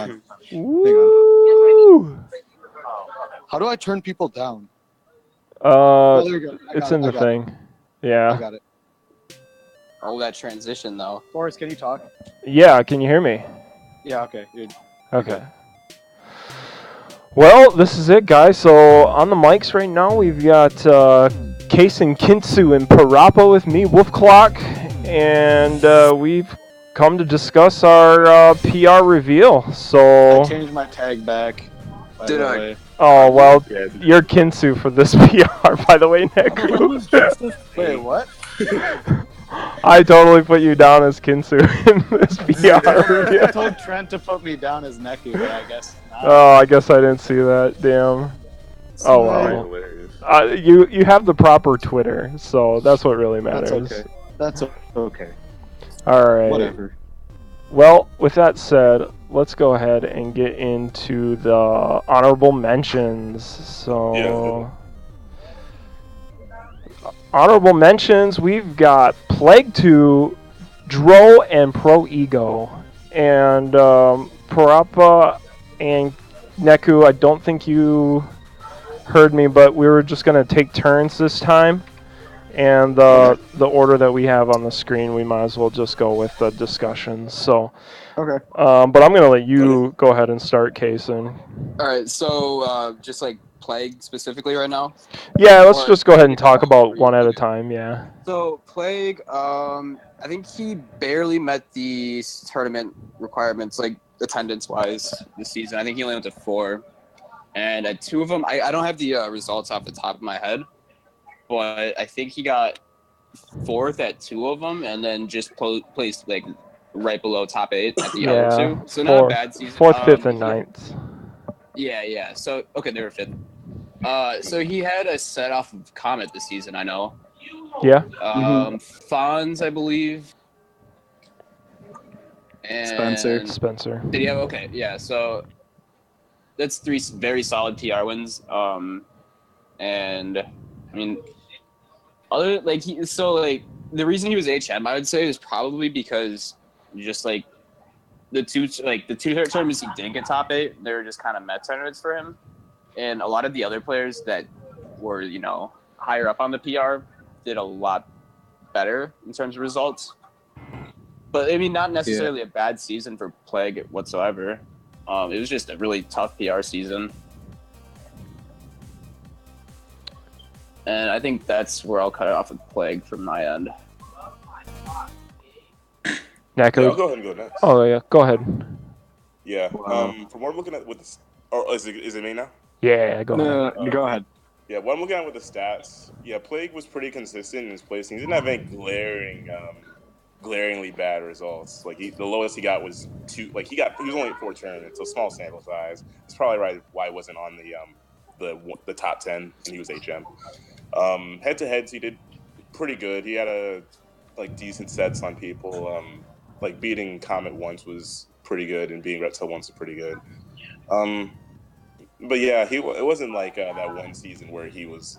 on. Woo! How do I turn people down? Uh, There you go. it's in the thing. I Yeah. got it. Oh, that transition though. Forrest, can you talk? Yeah. Can you hear me? Yeah, okay. You're Okay. Well, this is it, guys. So on the mics right now, we've got Case and Kintsu and Parappa with me, Wolf Clock, and we've come to discuss our PR reveal. So I changed my tag back. Did I? Oh, well, you're Kinsu for this PR, by the way, Neku. Wait, what? I totally put you down as Kinsu in this PR. I told Trent to put me down as Neku, but I guess not. Oh, I guess I didn't see that. Damn. Oh, well. You have the proper Twitter, so that's what really matters. That's okay. All right. Whatever. Well, with that said, let's go ahead and get into the honorable mentions. So, honorable mentions, we've got Plague 2, Dro, and Pro Ego. And Parappa and Neku, I don't think you heard me, but we were just going to take turns this time. And the order that we have on the screen, we might as well just go with the discussions. So, okay. But I'm gonna let you go ahead and start, Kason. All right. So, just like Plague specifically right now. Yeah, let's just go ahead and talk about one at a time. Yeah. So Plague, I think he barely met the tournament requirements, like attendance-wise, this season. I think he only went to 4, and at 2 of them, I don't have the results off the top of my head. But I think he got 4th at 2 of them, and then just placed like right below top 8 at the other 2. So not a bad season. 4th, 5th, and 9th. Yeah. So okay, they were 5th. So he had a set off of Comet this season. I know. Yeah. Fonz, I believe. And Spencer. Did he have? Okay, yeah. So that's 3 very solid PR wins. And I mean. The reason he was HM, I would say, is probably because just like the two tournaments he didn't get top 8, they were just kind of met tournaments for him, and a lot of the other players that were higher up on the PR did a lot better in terms of results. But I mean, not necessarily a bad season for Plague whatsoever. It was just a really tough PR season. And I think that's where I'll cut it off with Plague from my end. Neku? Yeah, I'll go ahead and go next. Oh, yeah. Go ahead. Yeah. From what I'm looking at with the... Or is it me now? Yeah, go ahead. No, go ahead. Yeah, what I'm looking at with the stats, Plague was pretty consistent in his placing. He didn't have any glaringly bad results. Like, the lowest he got was 2... Like, he was only at 4 tournaments, so small sample size. That's probably why he wasn't on the top 10, and he was HM. Head-to-heads, he did pretty good. He had decent sets on people. Beating Comet once was pretty good, and beating Reptile once was pretty good. But yeah, it wasn't like that one season where he was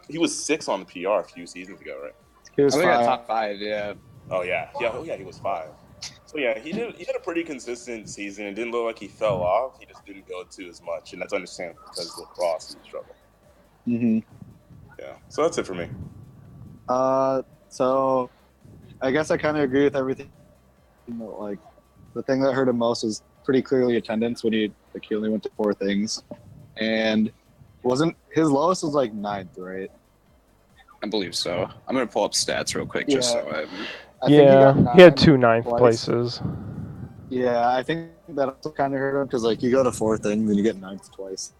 he was 6 on the PR a few seasons ago, right? He was top 5, yeah. Oh yeah, he was 5. So yeah, he had a pretty consistent season. It didn't look like he fell off. He just didn't go to as much, and that's understandable because of lacrosse and struggle. Yeah, so that's it for me. So I guess I kind of agree with everything. Like, the thing that hurt him most was pretty clearly attendance when he only went to 4 things, and his lowest was like 9th, right? I believe so. I'm gonna pull up stats real quick just so he had 2 9th places. Yeah, I think that also kind of hurt him because you go to 4 things and you get 9th twice.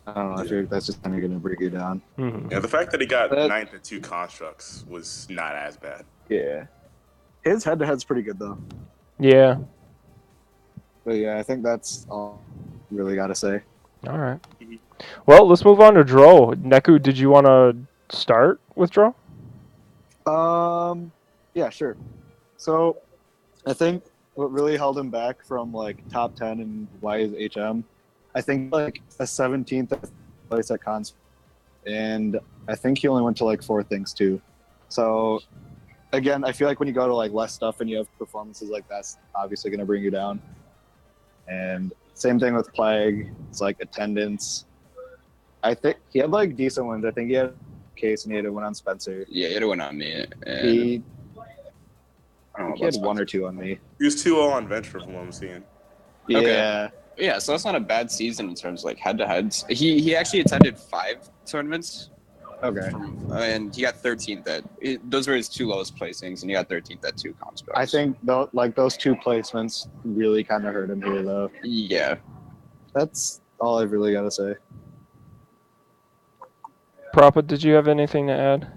I don't know. I feel like that's just kind of going to bring you down. Yeah, the fact that he got 9th at 2 constructs was not as bad. Yeah. His head-to-head's pretty good, though. Yeah. But yeah, I think that's all I really got to say. All right. Well, let's move on to Dro. Neku, did you want to start with Dro? Yeah, sure. So, I think what really held him back from top 10 and why is HM, I think a 17th place at cons, and I think he only went to 4 things too. So again, I feel like when you go to less stuff and you have performances like that's obviously going to bring you down. And same thing with Plague. It's like attendance. I think he had like decent ones. I think he had Case and he had a win on Spencer. Yeah, it went on me. And He, I don't know he had about one or Spencer. two on me. He was 2-0 on Venture from what I'm seeing. Yeah. Okay. Yeah, so that's not a bad season in terms of like head-to-heads. He actually attended 5 tournaments, Okay. and he got 13th at. Those were his 2 lowest placings, and he got 13th at 2 constructs. I think those 2 placements really kind of hurt him here, though. Yeah. That's all I've really got to say. Propa, did you have anything to add?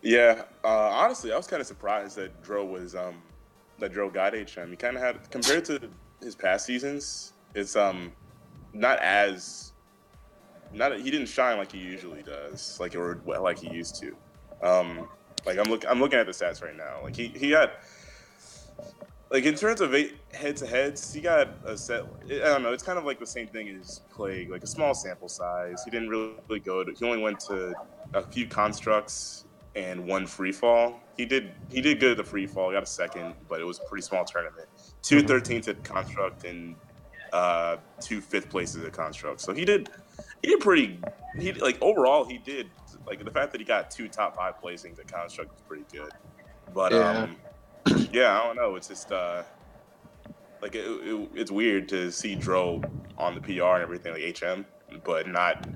Yeah, honestly, I was kind of surprised that Dro got HM. He kind of had, compared to his past seasons, it's not as he didn't shine like he usually does, like he used to. Like I'm looking at the stats right now. Like he got, like in terms of head-to-heads, he got a set. I don't know. It's kind of like the same thing as Plague, like a small sample size. He didn't really go to. He only went to a few constructs and 1 free fall. He did good at the free fall. Got a second, but it was a pretty small tournament. 2 13th at construct and 2 5th places at construct. So he did pretty. He like overall he did like the fact that he got 2 top 5 placings at construct was pretty good. But yeah, I don't know. It's just like it's weird to see Dro on the PR and everything like HM, but not.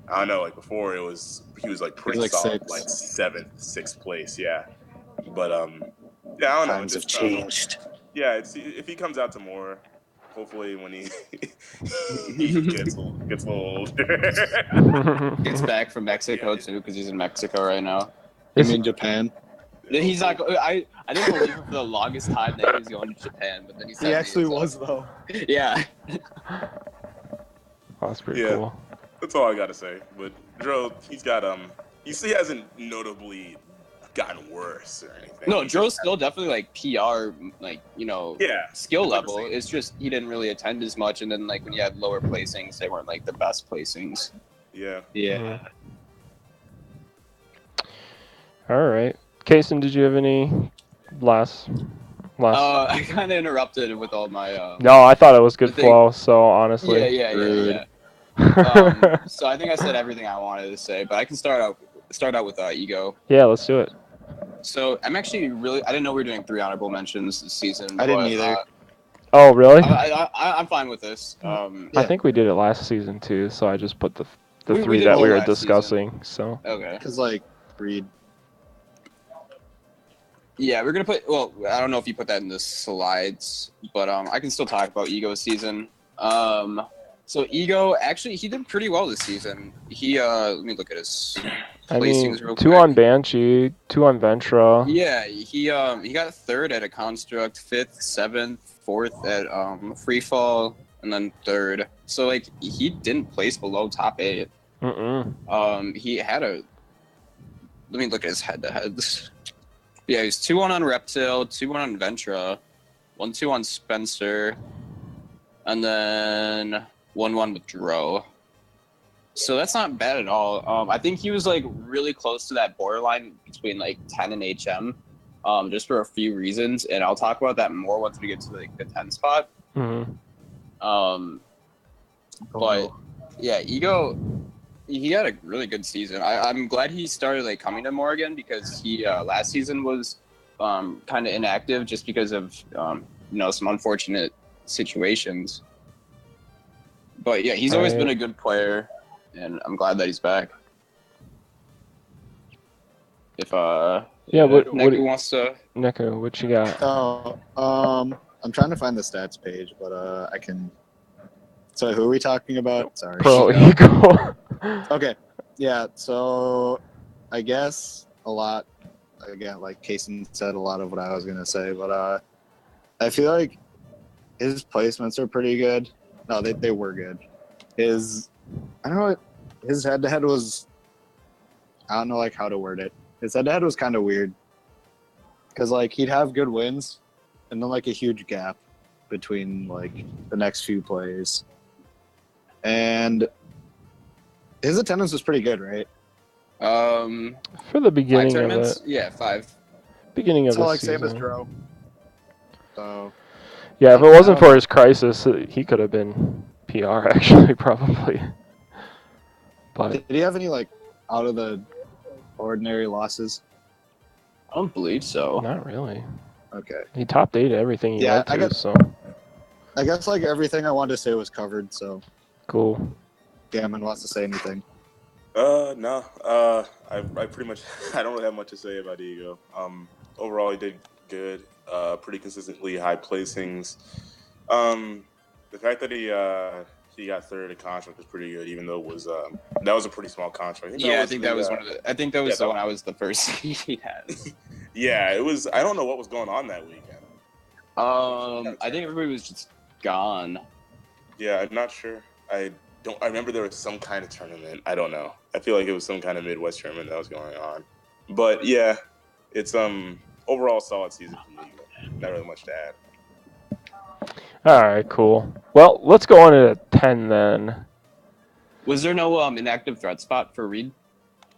I don't know. Like before, he was like pretty like solid, 6th. like 7th, 6th place. Yeah, but yeah, I don't know. Times have Just, changed. yeah, it's if he comes out to more, hopefully when he gets a little older. Gets back from Mexico too, because he's in Mexico right now. You mean Japan? He's not. I didn't believe him for the longest time that he was going to Japan, but then he said He actually was, though. Yeah. That's pretty Yeah. cool. That's all I gotta say. But Dro, he's got he hasn't notably gotten worse or anything. No, Dro's still definitely like PR, like Yeah. skill level. It's just he didn't really attend as much, and then like when you had lower placings, they weren't like the best placings. Yeah. Yeah. All right. Kason, did you have any last? I kind of interrupted with all my. No, I thought it was good the thing- flow. So honestly. Yeah. So I think I said everything I wanted to say, but I can start out with Ego. Yeah, let's do it. So I'm actually I didn't know we were doing 3 honorable mentions this season. I didn't but, either. Oh, really? I'm fine with this. I think we did it last season too. So I just put the We 3 did that it we were last discussing. So. Okay. Because, like, Reed. Yeah, we're gonna put. Well, I don't know if you put that in the slides, but I can still talk about Ego's season. So Ego actually he did pretty well this season. He let me look at his I mean, placings real 2 quick. on Banshee, 2 on Ventra. Yeah, he got 3rd at a construct, 5th, 7th, 4th at free fall, and then 3rd. So like he didn't place below top 8. He had a. Let me look at his head-to-heads. Yeah, he's 2-1 on Reptile, 2-1 on Ventra, 1-2 on Spencer, and then 1-1 with Dro. So that's not bad at all. I think he was like really close to that borderline between like 10 and HM, just for a few reasons, and I'll talk about that more once we get to like the 10 spot. But yeah, Ego. He had a really good season. I'm glad he started like coming to more again because he last season was kind of inactive just because of some unfortunate situations. But yeah, he's always been a good player, and I'm glad that he's back. If what Neku wants to. Neku, what you got? Oh, I'm trying to find the stats page, but I can. So who are we talking about? Sorry. Pro Ego. Okay. Yeah. So I guess a lot. Again, like Kason said, a lot of what I was gonna say, but I feel like his placements are pretty good. No, they were good. I don't know. His head-to-head was. I don't know like how to word it. His head-to-head was kind of weird. Because like he'd have good wins, and then like a huge gap between like the next few plays. And his attendance was pretty good, right? For the 5 beginning of tournaments? it. Yeah, 5. Beginning of So the like season. same as Dro. So Yeah, if it wasn't for his crisis, he could have been PR actually, probably. But Did he have any like out of the ordinary losses? I don't believe so. not really. Okay. He top 8 everything he Yeah, went I to, got- so I guess like everything I wanted to say was covered. So cool. Gammon wants to say anything. No. I pretty much I don't really have much to say about Ego. Overall he did good. Pretty consistently high placings. The fact that he got third at contract was pretty good, even though it was that was a pretty small contract. I think that was one of the. I think that was yeah, the one I was the first he had. Yeah, it was. I don't know what was going on that weekend. I think everybody was just gone. Yeah, I'm not sure. I remember there was some kind of tournament. I don't know. I feel like it was some kind of Midwest tournament that was going on. But yeah, it's overall solid season for me. Not really much to add. All right, cool. Well, let's go on to 10 then. Was there no inactive threat spot for Reed?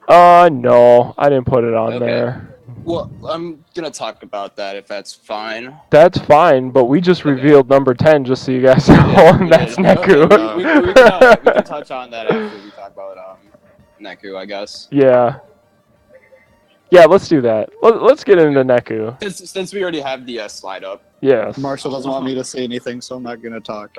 No, I didn't put it on Okay. there. Well, I'm gonna talk about that if that's fine. That's fine, but we just Okay. revealed number 10 just so you guys know, and that's Yeah, Neku. okay, we can touch on that after we talk about Neku, I guess. Yeah. Yeah, let's do that. Let's get into Neku. Since we already have the slide up. Yes. Marshall doesn't want me to say anything, so I'm not gonna talk.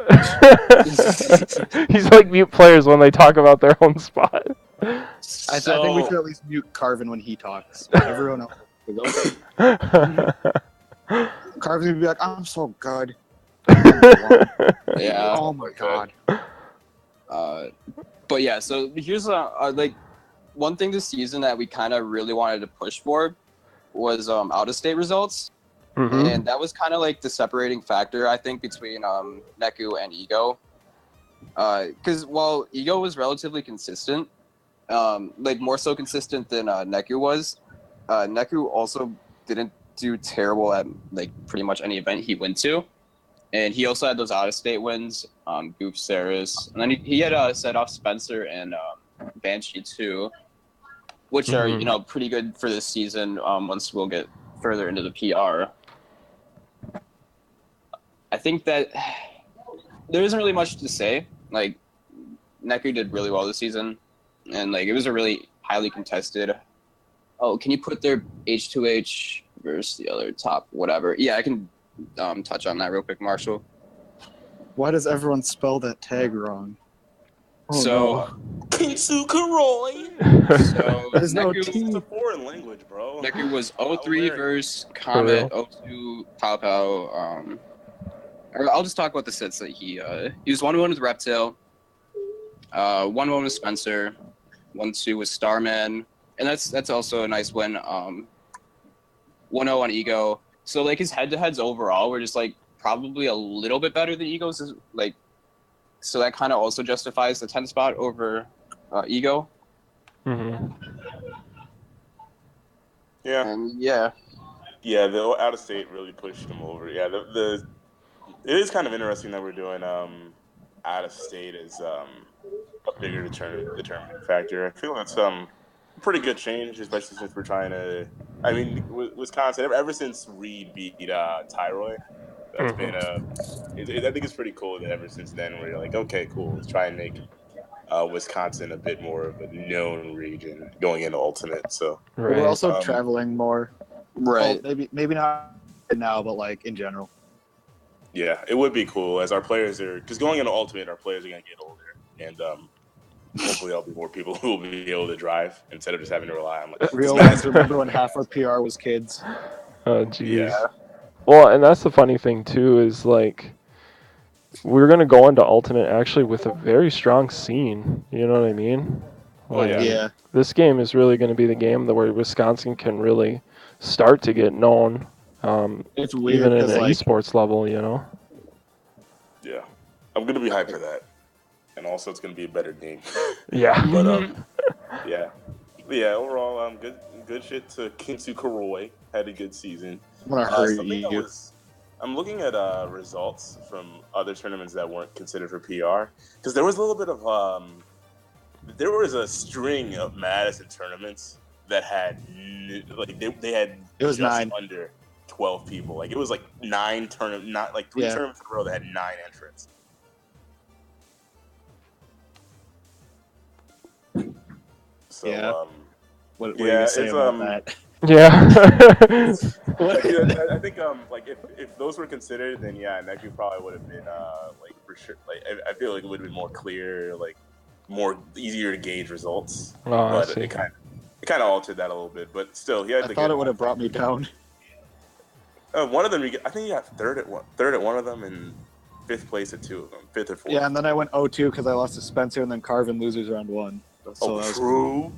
He's like mute players when they talk about their own spot. I think we should at least mute Carvin when he talks. Everyone else is okay. Carvin would be like, "I'm so good." Yeah. Oh my god. But yeah, so here's like one thing this season that we kind of really wanted to push for was out of state results, Mhm. and that was kind of like the separating factor I think between Neku and Ego, because while Ego was relatively consistent, like more so consistent than Neku was, Neku also didn't do terrible at like pretty much any event he went to. And he also had those out-of-state wins, Goof Saris, and then he had set off Spencer and Banshee too, which are Mhm. pretty good for this season. Once we'll get further into the PR, I think that there isn't really much to say. Like Neku did really well this season, and like it was a really highly contested. Oh, can you put their H2H versus the other top whatever? Yeah, I can. Touch on that real quick, Marshall. Why does everyone spell that tag wrong? Oh, So, Kinsu Karoi. so There's no Neku, T. It's a foreign language, bro. Neku was How 03 dare you. versus For Comet, real? 02 Pow Pow. Or I'll just talk about the sets that he was 1-1 with Reptile, 1-1 with Spencer, 1-2 with Starman, and that's also a nice win. 1-0 on Ego. So like his head-to-heads overall were just like probably a little bit better than Ego's. Like, so that kind of also justifies the 10th spot over Ego. Mhm. Yeah, And yeah, yeah. The out of state really pushed him over. Yeah, it is kind of interesting that we're doing out of state as a bigger determining factor. I feel that's a pretty good change, especially since we're trying to. I mean, Wisconsin ever since Reed beat Tyroy, that's been I think it's pretty cool that ever since then we're like, okay, cool, let's try and make Wisconsin a bit more of a known region going into Ultimate. So Right. We're also traveling more. right. Well, maybe not now, but like in general. yeah, it would be cool as our players are because going into Ultimate, our players are gonna get older, and hopefully there'll be more people who will be able to drive instead of just having to rely on like Real ones remember when half our PR was kids. Oh, jeez. Yeah. Well, and that's the funny thing too is like we're gonna go into Ultimate actually with a very strong scene. You know what I mean? Oh, yeah. Yeah. This game is really going to be the game where Wisconsin can really start to get known, It's weird even at because an like esports level. You know? Yeah, I'm gonna be hyped for that, and also it's gonna be a better game. Yeah. But yeah, Overall, good shit to Kinsu Karoi. Had a good season. I'm gonna hurt Something that you. I'm looking at results from other tournaments that weren't considered for PR because there was a little bit of there was a string of Madison tournaments that had like they had It was just 9. under 12 people. Like it was like 9 tournament, not like 3 Yeah. tournaments in a row that had 9 entrants. So Yeah. What are you yeah, gonna say it's, about that? Yeah. like, I think like if those were considered, then yeah, Neku probably would have been like for sure. Like I feel like it would have been more clear, like more easier to gauge results. Oh, I But see. it kind of altered that a little bit. But still, he had I to thought get it would have brought me down. one of them. I think he got third at one of them, and 5th place at 2 of them, 5th or 4th. Yeah, and then I went 0-2 because I lost to Spencer, and then Carvin losers round 1. So that was true.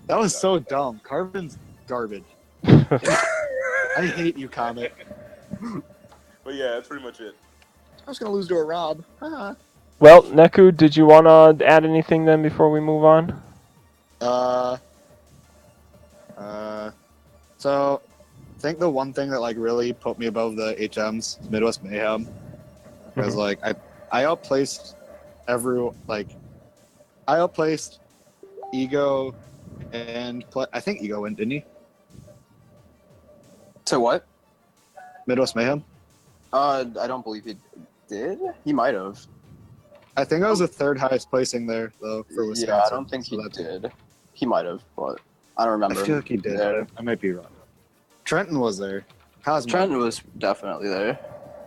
That was so dumb. Carvin's garbage. I hate you, Comet. But yeah, that's pretty much it. I was gonna lose to a Rob. Well, Neku, did you want to add anything then before we move on? So I think the one thing that like really put me above the HMs is Midwest Mayhem, because like I outplaced I outplaced Ego and I think Ego went, didn't he? To what? Midwest Mayhem. I don't believe he did. He might have. I think I was the 3rd highest placing there though for Wisconsin. Yeah, I don't think so he that's- did. He might have, but I don't I remember. feel like he did. Yeah. I might be wrong. Trenton was there. Cosmo. Trenton was definitely there.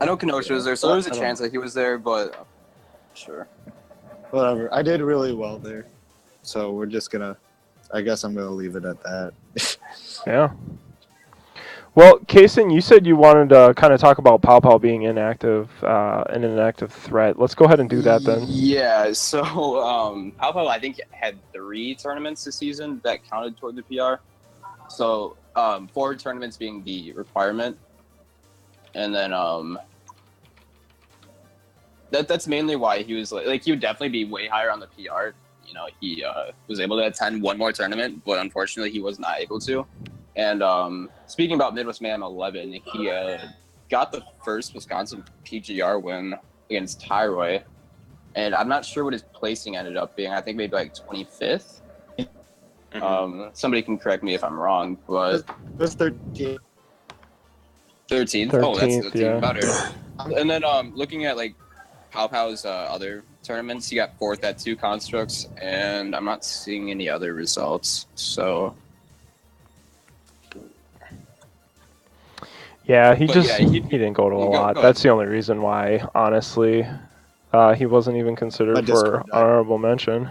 I know Kenosha was there, so there was a chance that he was there, but sure. Whatever. I did really well there. So we're just gonna. I guess I'm gonna leave it at that. Yeah. Well, Kaysen, you said you wanted to kind of talk about Pao Pao being inactive and an active threat. Let's go ahead and do that then. Yeah, so Pao Pao, I think, had 3 tournaments this season that counted toward the PR. So 4 tournaments being the requirement. And then that's mainly why he was like he would definitely be way higher on the PR. You know, he was able to attend 1 more tournament, but unfortunately he was not able to. And speaking about Midwest Mayhem 11, he got the first Wisconsin PGR win against Tyroy. And I'm not sure what his placing ended up being. I think maybe like 25th. Somebody can correct me if I'm wrong, but It was 13. 13th. Oh, that's 13th, even yeah. better. And then looking at like Pao Pao's other tournaments, he got 4th at 2 constructs, and I'm not seeing any other results. So Yeah, he But just yeah, he didn't go to a go lot. ahead. That's the only reason why, honestly, he wasn't even My considered for Discord died. honorable mention.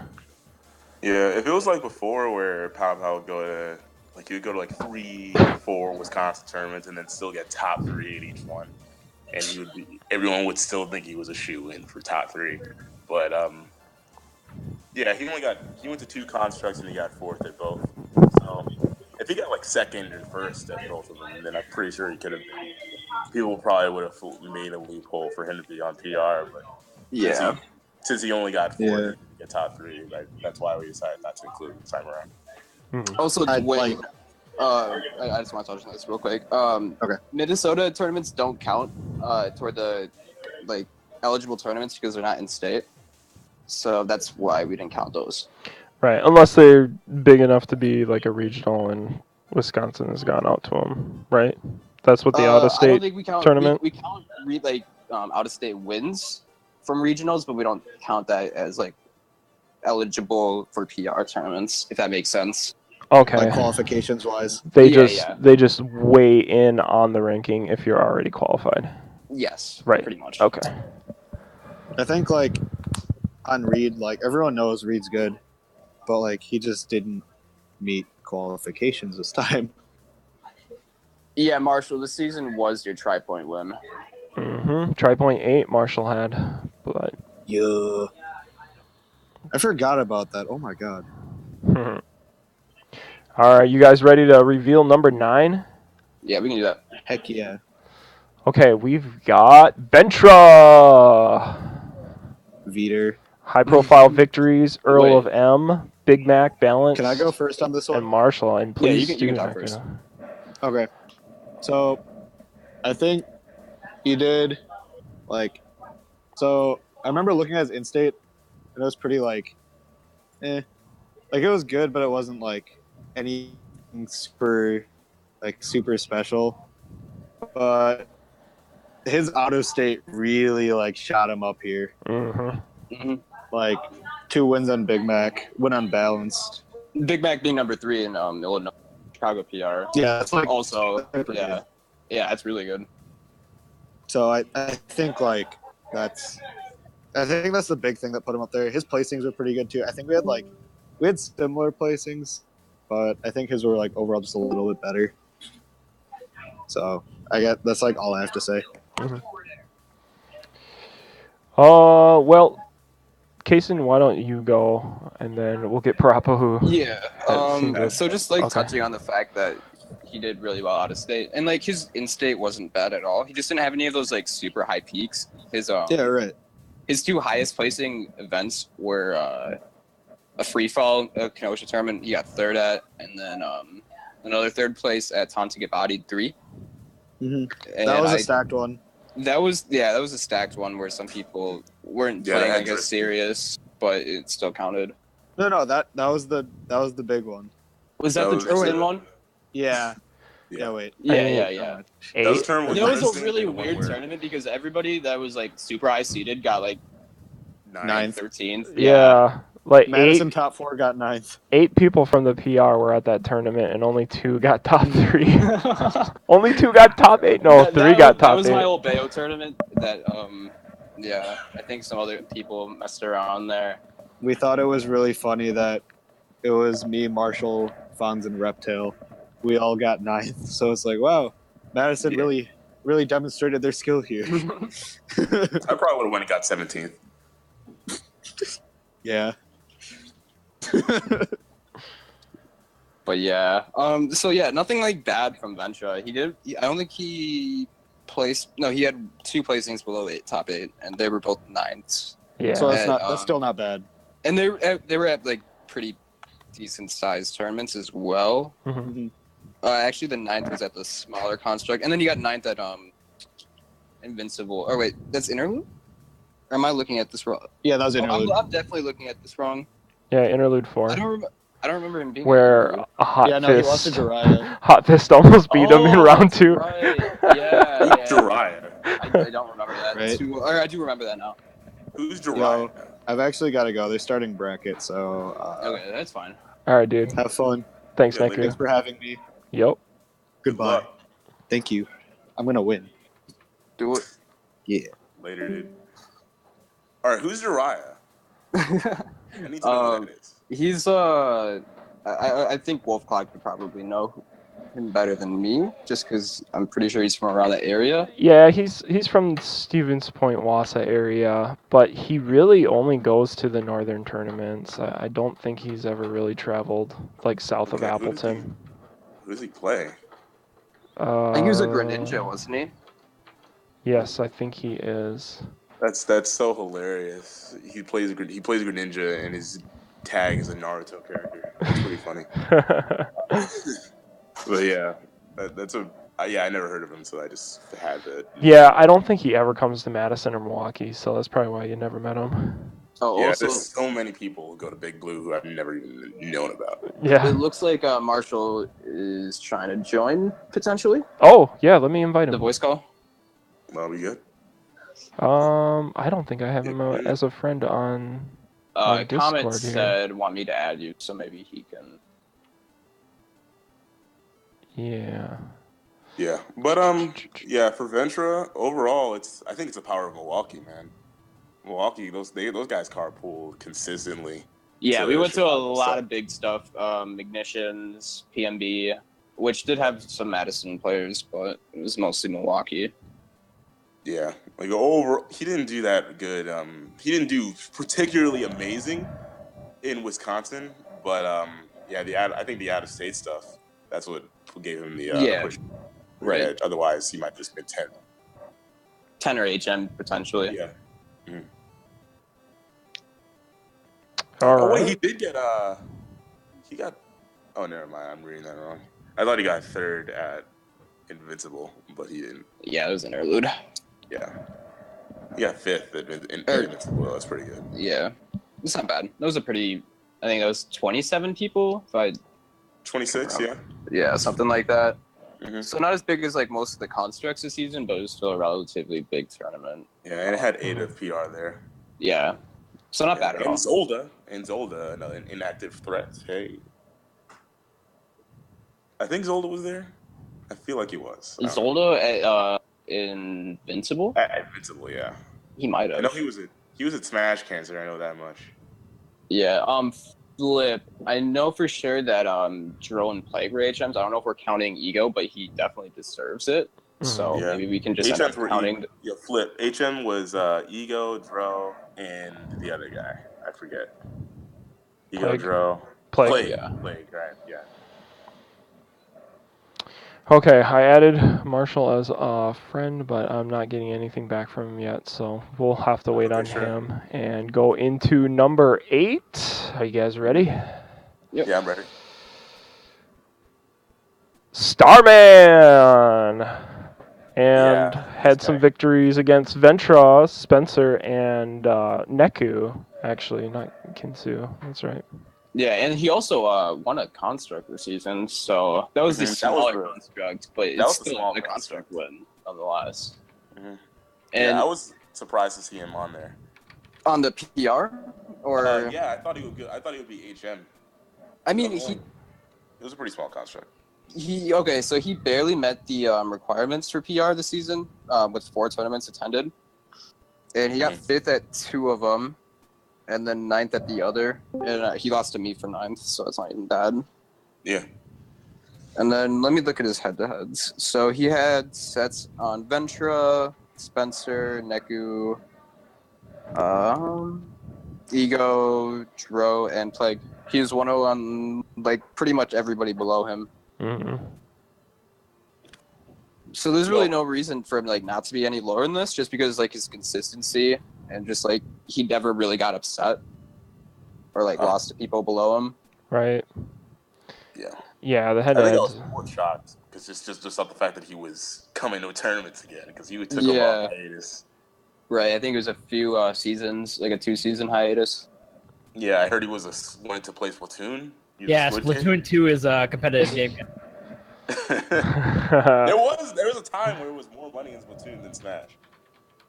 Yeah, if it was like before where Pao Pao would go to like he would go to like 3, 4 Wisconsin tournaments and then still get top 3 at each one, and everyone would still think he was a shoe-in for top 3. But yeah, he went to 2 constructs and he got 4th at both. So if he got like 2nd or 1st at both of them, then I'm pretty sure he could have. People probably would have made a loophole for him to be on PR, but yeah. since he only got 4th, Yeah. he didn't get top 3. That's why we decided not to include him this time around. Also, I'd Dwayne, I just want to touch on this real quick. Okay. Minnesota tournaments don't count toward the like eligible tournaments because they're not in state. So that's why we didn't count those. Right, unless they're big enough to be like a regional and Wisconsin has gone out to them, right? That's what the I don't out-of-state think we count tournament? We count out-of-state wins from regionals, but we don't count that as like eligible for PR tournaments. If that makes sense. Okay. Like qualifications wise. They Yeah, they just weigh in on the ranking if you're already qualified. Yes. Right. Pretty much. Okay. I think like on Reed, like everyone knows Reed's good, but like he just didn't meet qualifications this time. Yeah, Marshall. This season was your tri-point win. Tri-point 8 Marshall had, but Yeah. I forgot about that. Oh my god. all right, you guys ready to reveal number 9? Yeah, we can do that. Heck yeah. Okay, we've got Bentra. Veter. High-profile victories: Earl Wait. of M, Big Mac, Balance, Can I go first on this and one? Marshall. And please, you can do, talk Neku. first. Okay. So I think he did like so I remember looking at his in-state and it was pretty like like it was good, but it wasn't like anything super special. but his out of state really like shot him up here. Mm-hmm. Like 2 wins on Big Mac, win unbalanced. Big Mac being number 3 in Illinois, Chicago PR. Yeah, it's like Also, super yeah, good. yeah, it's really good. So I think like that's the big thing that put him up there. His placings were pretty good too. I think we had similar placings, but I think his were like overall just a little bit better. So that's like all I have to say. Well, Kason, why don't you go, and then we'll get Parappa who. Yeah. That seemed good. So just like Okay. touching on the fact that he did really well out of state, and like his in-state wasn't bad at all. He just didn't have any of those like super high peaks. His Yeah, right. his 2 highest placing events were a free fall Kenosha tournament he got 3rd at, and then another 3rd place at Tonto Get Bodied 3. Mm-hmm. That was a stacked one. That was a stacked one where some people weren't Yeah, playing that like as just- serious, but it still counted. No, that was the big one. Was that That the was- Tristan one? Yeah. Yeah. Yeah. Wait. Yeah, mean, yeah, yeah. Those 8. term That was a Princeton really and one weird where tournament because everybody that was like super high seeded got like Ninth. 13th. Yeah, like Madison top 4 got 9th. 8 people from the PR were at that tournament, and only 2 got top 3. Only 2 got top 8. No, 3 got That top was 8. my old Bayo tournament. That yeah, I think some other people messed around there. We thought it was really funny that it was me, Marshall, Fonz, and Reptile. We all got 9th. So it's like, wow, Madison Yeah. really demonstrated their skill here. I probably would have went and got 17th. Yeah. But yeah, so yeah, nothing like bad from Ventura. I don't think he placed. No, he had 2 placings below top 8, and they were both 9ths. Yeah. So And, that's still not bad. And they were at like pretty decent sized tournaments as well. Mhm. Actually, the 9th was at the smaller construct, and then you got 9th at Invincible. Or wait, that's Interlude? Or am I looking at this wrong? Yeah, that was interlude. I'm definitely looking at this wrong. Yeah, interlude 4, I don't remember him being where at a hot Yeah, no, he lost fist, to Jiraiya. hot fist almost beat him in Oh, round that's 2. Right. Yeah, yeah. Jiraiya. I don't remember that. Right. Or I do remember that now. Who's Yo, Jiraiya? I've actually got to go. They're starting bracket, so Okay, that's fine. All right, dude. have fun. Thanks, Yeah, Thanks Neku. for having me. Yep. Goodbye. Luck. Thank you. I'm gonna win. Do it. Yeah. Later, dude. All right, who's Jiraiya? I need to know who that is. He's I think Wolfcloud could probably know him better than me, just because I'm pretty sure he's from around that area. Yeah, he's from Stevens Point, Wassa area, but he really only goes to the northern tournaments. I don't think he's ever really traveled like south of Okay, who does Appleton. Who does he play? I think he was a Greninja, wasn't he? Yes, I think he is. That's so hilarious. He plays Greninja and his tag is a Naruto character. It's pretty funny. But yeah, I never heard of him, so I just had to. Yeah, I don't think he ever comes to Madison or Milwaukee, so that's probably why you never met him. Oh, Yeah, also, there's so many people who go to Big Blue who I've never even known about. Yeah. it looks like Marshall is trying to join potentially Oh, yeah, let me invite the him. voice call. Well, we good? I don't think I have him as a friend on Comment Discord here. said want me to add you, so maybe he can. Yeah. Yeah, but yeah, for Ventura overall, I think it's a power of Milwaukee, man. Milwaukee, those guys carpool consistently. Yeah, So we went to a Chicago lot sucked. of big stuff. Ignitions, PMB, which did have some Madison players, but it was mostly Milwaukee. Yeah, like he didn't do that good. He didn't do particularly amazing in Wisconsin, but yeah, I think the out of state stuff, that's what gave him the Yeah, push. right. edge. Otherwise, he might just been 10. 10 or HM potentially. Yeah. All Oh right. wait, he did get he got. Oh, never mind. I'm reading that wrong. I thought he got 3rd at Invincible, but he didn't. Yeah, it was interlude. Yeah, he got 5th at Invincible. That's pretty good. Yeah, it's not bad. That was a pretty. I think that was 27 people. If I 26, yeah. yeah, something like that. So not as big as like most of the constructs this season, but it was still a relatively big tournament. Yeah, and it had 8 of PR there. Yeah. So not bad at all. And Zolda, another inactive threat. Hey. I think Zolda was there. I feel like he was. Is Zolda Invincible? At Invincible, yeah. He might have. I know he was at Smash Cancer, I know that much. Yeah, Flip. I know for sure that Dro and Plague were HMs. I don't know if we're counting Ego, but he definitely deserves it. So Yeah. maybe we can just end up HMs were counting. Flip. HM was Ego, Dro, and the other guy. I forget. Ego, Plague. Dro. Plague. Yeah. Plague, right, yeah. Okay, I added Marshall as a friend, but I'm not getting anything back from him yet, so we'll have to wait on him and go into number 8. Are you guys ready? Yep. Yeah, I'm ready. Starman! And Yeah, had this some guy. victories against Ventra, Spencer, and Neku. Actually, not Kinsu. That's right. Yeah, and he also won a construct this season, so that was the Mhm. smaller construct, but that was it's the still small a construct win nonetheless. Mhm. And Yeah, I was surprised to see him on there. on the PR, or Yeah, I thought he would. I thought he would be HM. I mean, It was a pretty small construct. okay, so he barely met the requirements for PR this season with 4 tournaments attended, and he got 5th at 2 of them, and then 9th at the other, and he lost to me for 9th, so it's not even bad. Yeah. And then let me look at his head-to-heads. So he had sets on Ventra, Spencer, Neku, Ego, Dro, and Plague. He was 1-0 on like pretty much everybody below him. Mm-hmm. So there's really no reason for him like not to be any lower than this, just because like his consistency and just like he never really got upset or like lost to people below him. Right. Yeah. Yeah, the I think I head-to-heads. was more shocked because it's just off the fact that he was coming to tournaments again because he took a Yeah. long hiatus. Right, I think it was a few seasons, like a 2-season hiatus. Yeah, I heard he wanted to play Splatoon. Yeah, Splatoon 2 is a competitive game. there was a time where it was more money in Splatoon than Smash.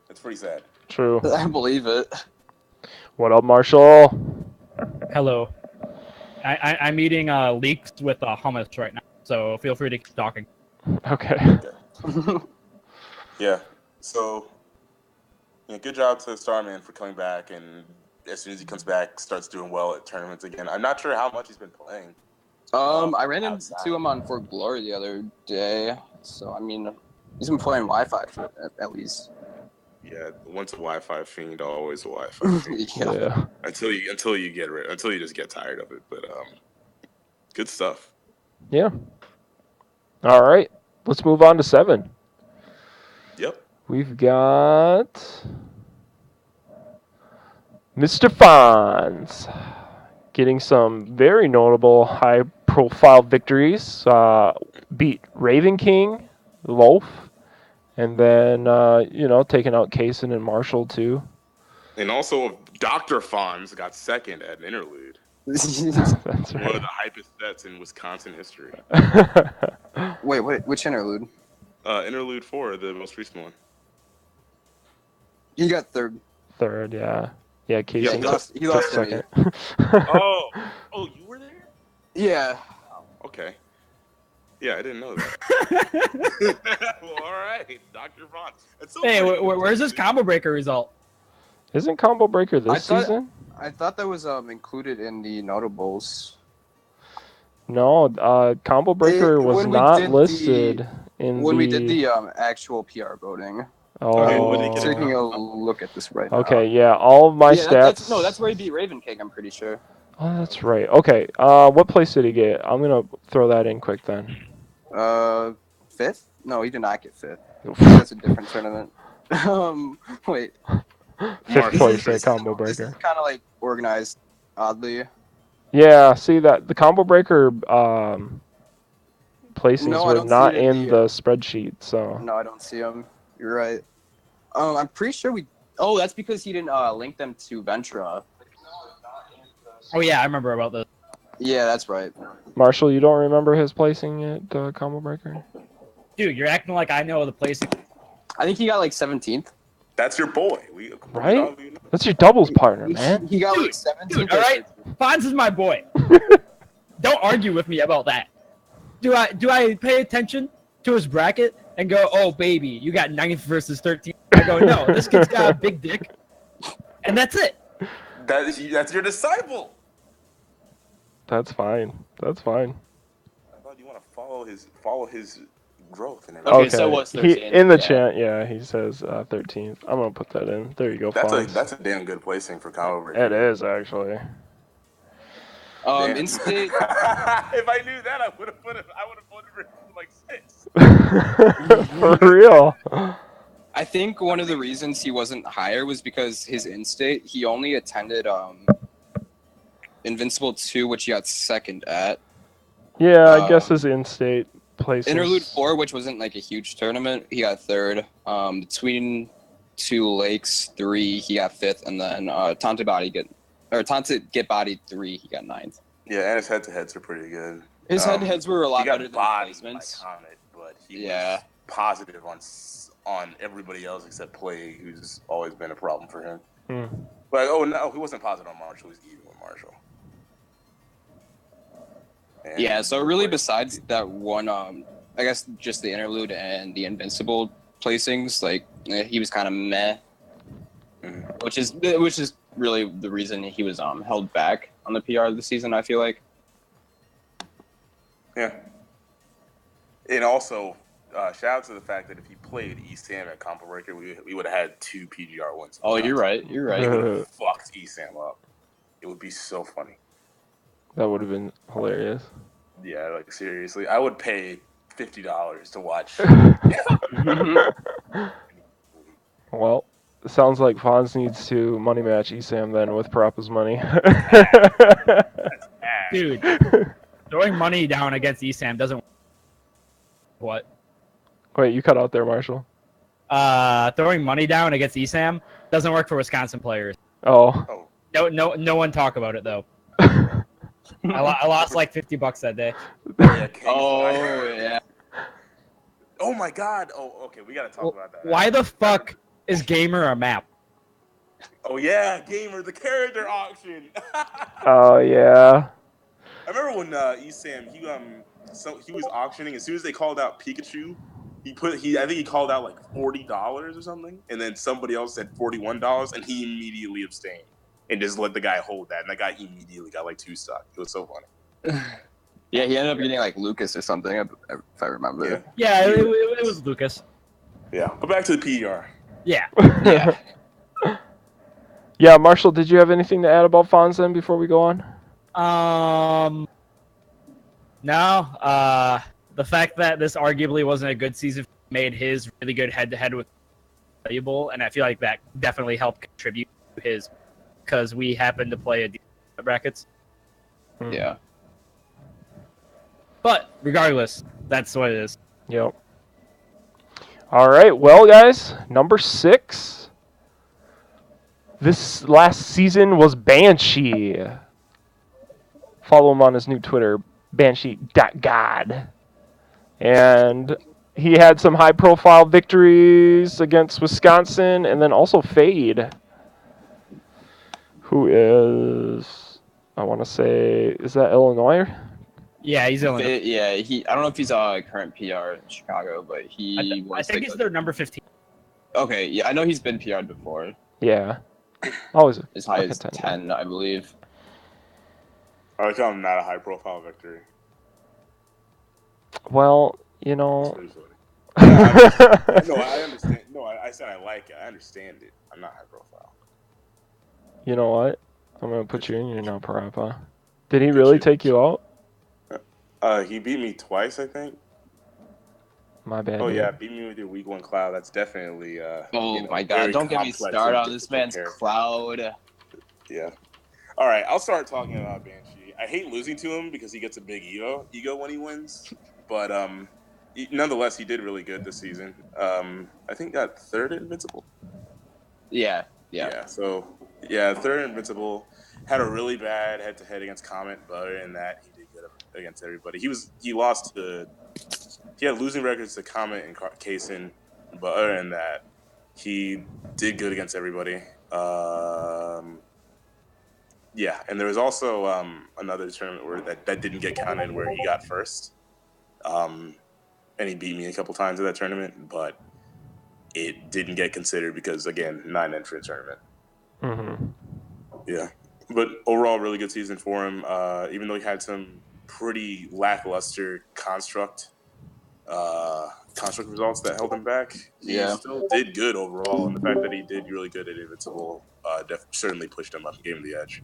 It's pretty sad. True. I believe it. What up, Marshall? Hello. I'm eating leeks with hummus right now, so feel free to keep talking. Okay. Yeah. So, yeah, good job to Starman for coming back, and as soon as he comes back, starts doing well at tournaments again. I'm not sure how much he's been playing. I ran into him on Fort Glory the other day, so I mean, he's been playing Wi-Fi for at least. Yeah, once a Wi-Fi fiend, always a Wi-Fi fiend. Yeah. until you just get tired of it. But good stuff. Yeah. All right. Let's move on to 7. Yep. We've got Mr. Fonz getting some very notable high-profile victories. Beat Raven King, Loaf, and then taking out Kaysen and Marshall too. And also, Dr. Fonz got second at an interlude. That's One right. of the hypest sets in Wisconsin history. Wait, which interlude? Interlude 4, the most recent one. He got 3rd. 3rd, yeah. Yeah, Kaysen Yeah, he lost took to me. 2nd. Oh, you were there? Yeah. Okay. Yeah, I didn't know that. Well, all right, Dr. Fonz. It's so Hey, funny. where's this combo breaker result? Isn't Combo Breaker I this thought- season? I thought that was included in the notables. No, Combo Breaker was when we not did listed in When the... we did the actual PR voting. Oh. Okay, what did he get? Taking a look at this right now. Okay, yeah, all of my stats... That's where he beat Raven King, I'm pretty sure. Oh, that's right. Okay, what place did he get? I'm going to throw that in quick then. 5th? No, he did not get 5th. That's a different tournament. Wait. 5th place at This Combo is Breaker. kind of like organized oddly. Yeah, see that the Combo Breaker placings No, I were don't see not it in in the- the spreadsheet, so... No, I don't see him. You're right. I'm pretty sure we. Oh, that's because he didn't link them to Ventra. Oh yeah, I remember about this. Yeah, that's right. Marshall, you don't remember his placing at Combo Breaker? Dude, you're acting like I know the place. I think he got like 17th. That's your boy. Right? That's your doubles partner, man. He got like Dude, 17th. dude, all right? Fonz is my boy. Don't argue with me about that. Do I pay attention to his bracket and go, oh baby, you got 9th versus 13th? I go, no, this kid's got a big dick, and that's it. That's your disciple. That's fine. That's fine. I thought you want to follow his growth and Okay, everything. so what's He 13th? in the Yeah. chat, yeah, he says 13th. I'm gonna put that in. There you go, Fonz. That's a damn good placing for combo breaker. It is actually. Damn. In-state. If I knew that, I would have voted for like 6. For real. I think one of the reasons he wasn't higher was because his in-state, he only attended Invincible 2, which he got second at. Yeah, I guess his in-state place. Interlude 4, which wasn't like a huge tournament, he got third. Between 2 Lakes 3, he got 5th, and then Tanta Get Bodied 3, he got 9th. Yeah, and his head-to-heads are pretty good. His head-to-heads were a lot he got better than bodied placements. by Comet, but he Yeah. was positive on everybody else except Play, who's always been a problem for him. But no, he wasn't positive on Marshall. He was even with Marshall. And Yeah, so really Play- besides that one, I guess just the interlude and the Invincible placings, like he was kind of meh, Mhm. which is really the reason he was held back on the PR this season. I feel like. Yeah. And also, shout out to the fact that if he played East Sam at Combo Breaker, we would have had 2 PGR wins. Oh, you're right. You're He right. would have fucked East Sam up. It would be so funny. That would have been hilarious. Yeah, like seriously, I would pay $50 to watch. Well, it sounds like Fonz needs to money match ESAM then with Parappa's money. Dude, throwing money down against ESAM doesn't. What? Wait, you cut out there, Marshall. Throwing money down against ESAM doesn't work for Wisconsin players. Oh. No one talk about it though. I lost like $50 that day. Yeah, Oh yeah. Oh my God. Oh, okay. We gotta talk about that. Why the fuck is Gamer a map? Oh yeah, Gamer, the character auction. Oh, yeah. I remember when ESAM he was auctioning as soon as they called out Pikachu. I think he called out like $40 or something, and then somebody else said $41, and he immediately abstained and just let the guy hold that, and that guy immediately got like 2 stock. It was so funny. Yeah, he ended up getting like Lucas or something, if I remember. Yeah, it was Lucas. Yeah. But back to the PER. Yeah. Yeah. Yeah, Marshall, did you have anything to add about Fonz then before we go on? No. The fact that this arguably wasn't a good season made his really good head-to-head with valuable, and I feel like that definitely helped contribute to his, because we happened to play a brackets. Yeah. But regardless, that's what it is. Yep. All right, well, guys, number 6. This last season was Banshee. Follow him on his new Twitter, Banshee.god. And he had some high-profile victories against Wisconsin, and then also Fade, who is, I want to say, is that Illinois? Yeah, he's Illinois. Yeah, I don't know if he's a current PR in Chicago, but he I was think like he's their number 15. Okay, yeah, I know he's been PR'd before. Yeah. Always As high a as contender. 10, I believe. I like how I'm not a high-profile victory. Well, you know. Seriously. No, I understand. No, I said I like it. I understand it. I'm not high-profile. You know what? I'm going to put you in here now, Parappa. Did he really take you out? He beat me twice, I think. My bad. Oh dude. yeah, beat me with your week 1 cloud. That's definitely. Oh my very God! Don't get me complex started and on this difficult man's character. cloud. Yeah. All right, I'll start talking about Banshee. I hate losing to him because he gets a big ego when he wins, but nonetheless, he did really good this season. I think got 3rd at Invincible. Yeah. So yeah, 3rd at Invincible. Had a really bad head-to-head against Comet, but other than that, he did good against everybody. He lost to he had losing records to Comet and Kaysen, but other than that, he did good against everybody. Yeah, and there was also another tournament where that didn't get counted where he got first. And he beat me a couple times at that tournament, but it didn't get considered because, again, not an entrant tournament. Mm-hmm. Yeah. But overall, really good season for him. Even though he had some pretty lackluster construct results that held him back, he still did good overall. And the fact that he did really good at Invincible certainly pushed him up and gave him the edge.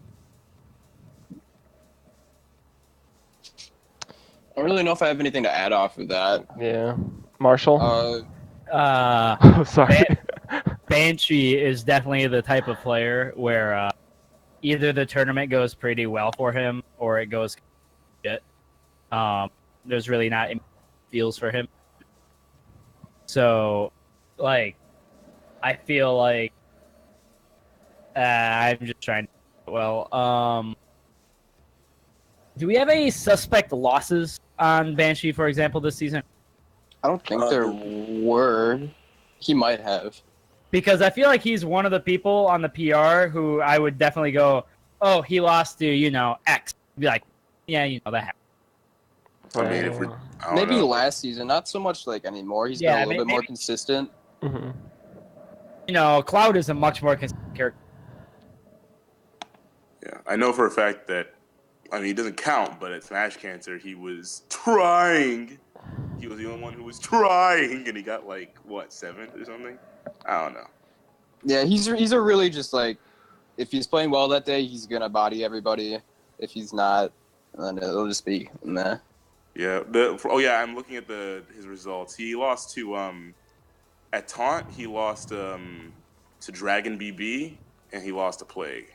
I don't really know if I have anything to add off of that. Yeah. Marshall? Uh, Sorry. Banshee is definitely the type of player where either the tournament goes pretty well for him or it goes shit. There's really not any feels for him. So, like, I feel like I'm just trying to. Well, do we have any suspect losses on Banshee, for example, this season? I don't think there were. He might have. Because I feel like he's one of the people on the PR who I would definitely go, oh, he lost to, X. Be like, yeah, that happened. I mean, if we're Maybe last season, not so much like anymore. He's been a little bit more consistent. Mm-hmm. Cloud is a much more consistent character. Yeah, I know for a fact that, he doesn't count, but at Smash Cancer, he was trying. He was the only one who was trying, and he got, 7th or something? I don't know. Yeah, he's a really just, if he's playing well that day, he's going to body everybody. If he's not, then it'll just be meh. Yeah. I'm looking at his results. He lost to at Taunt. He lost to Dragon BB, and he lost to Plague.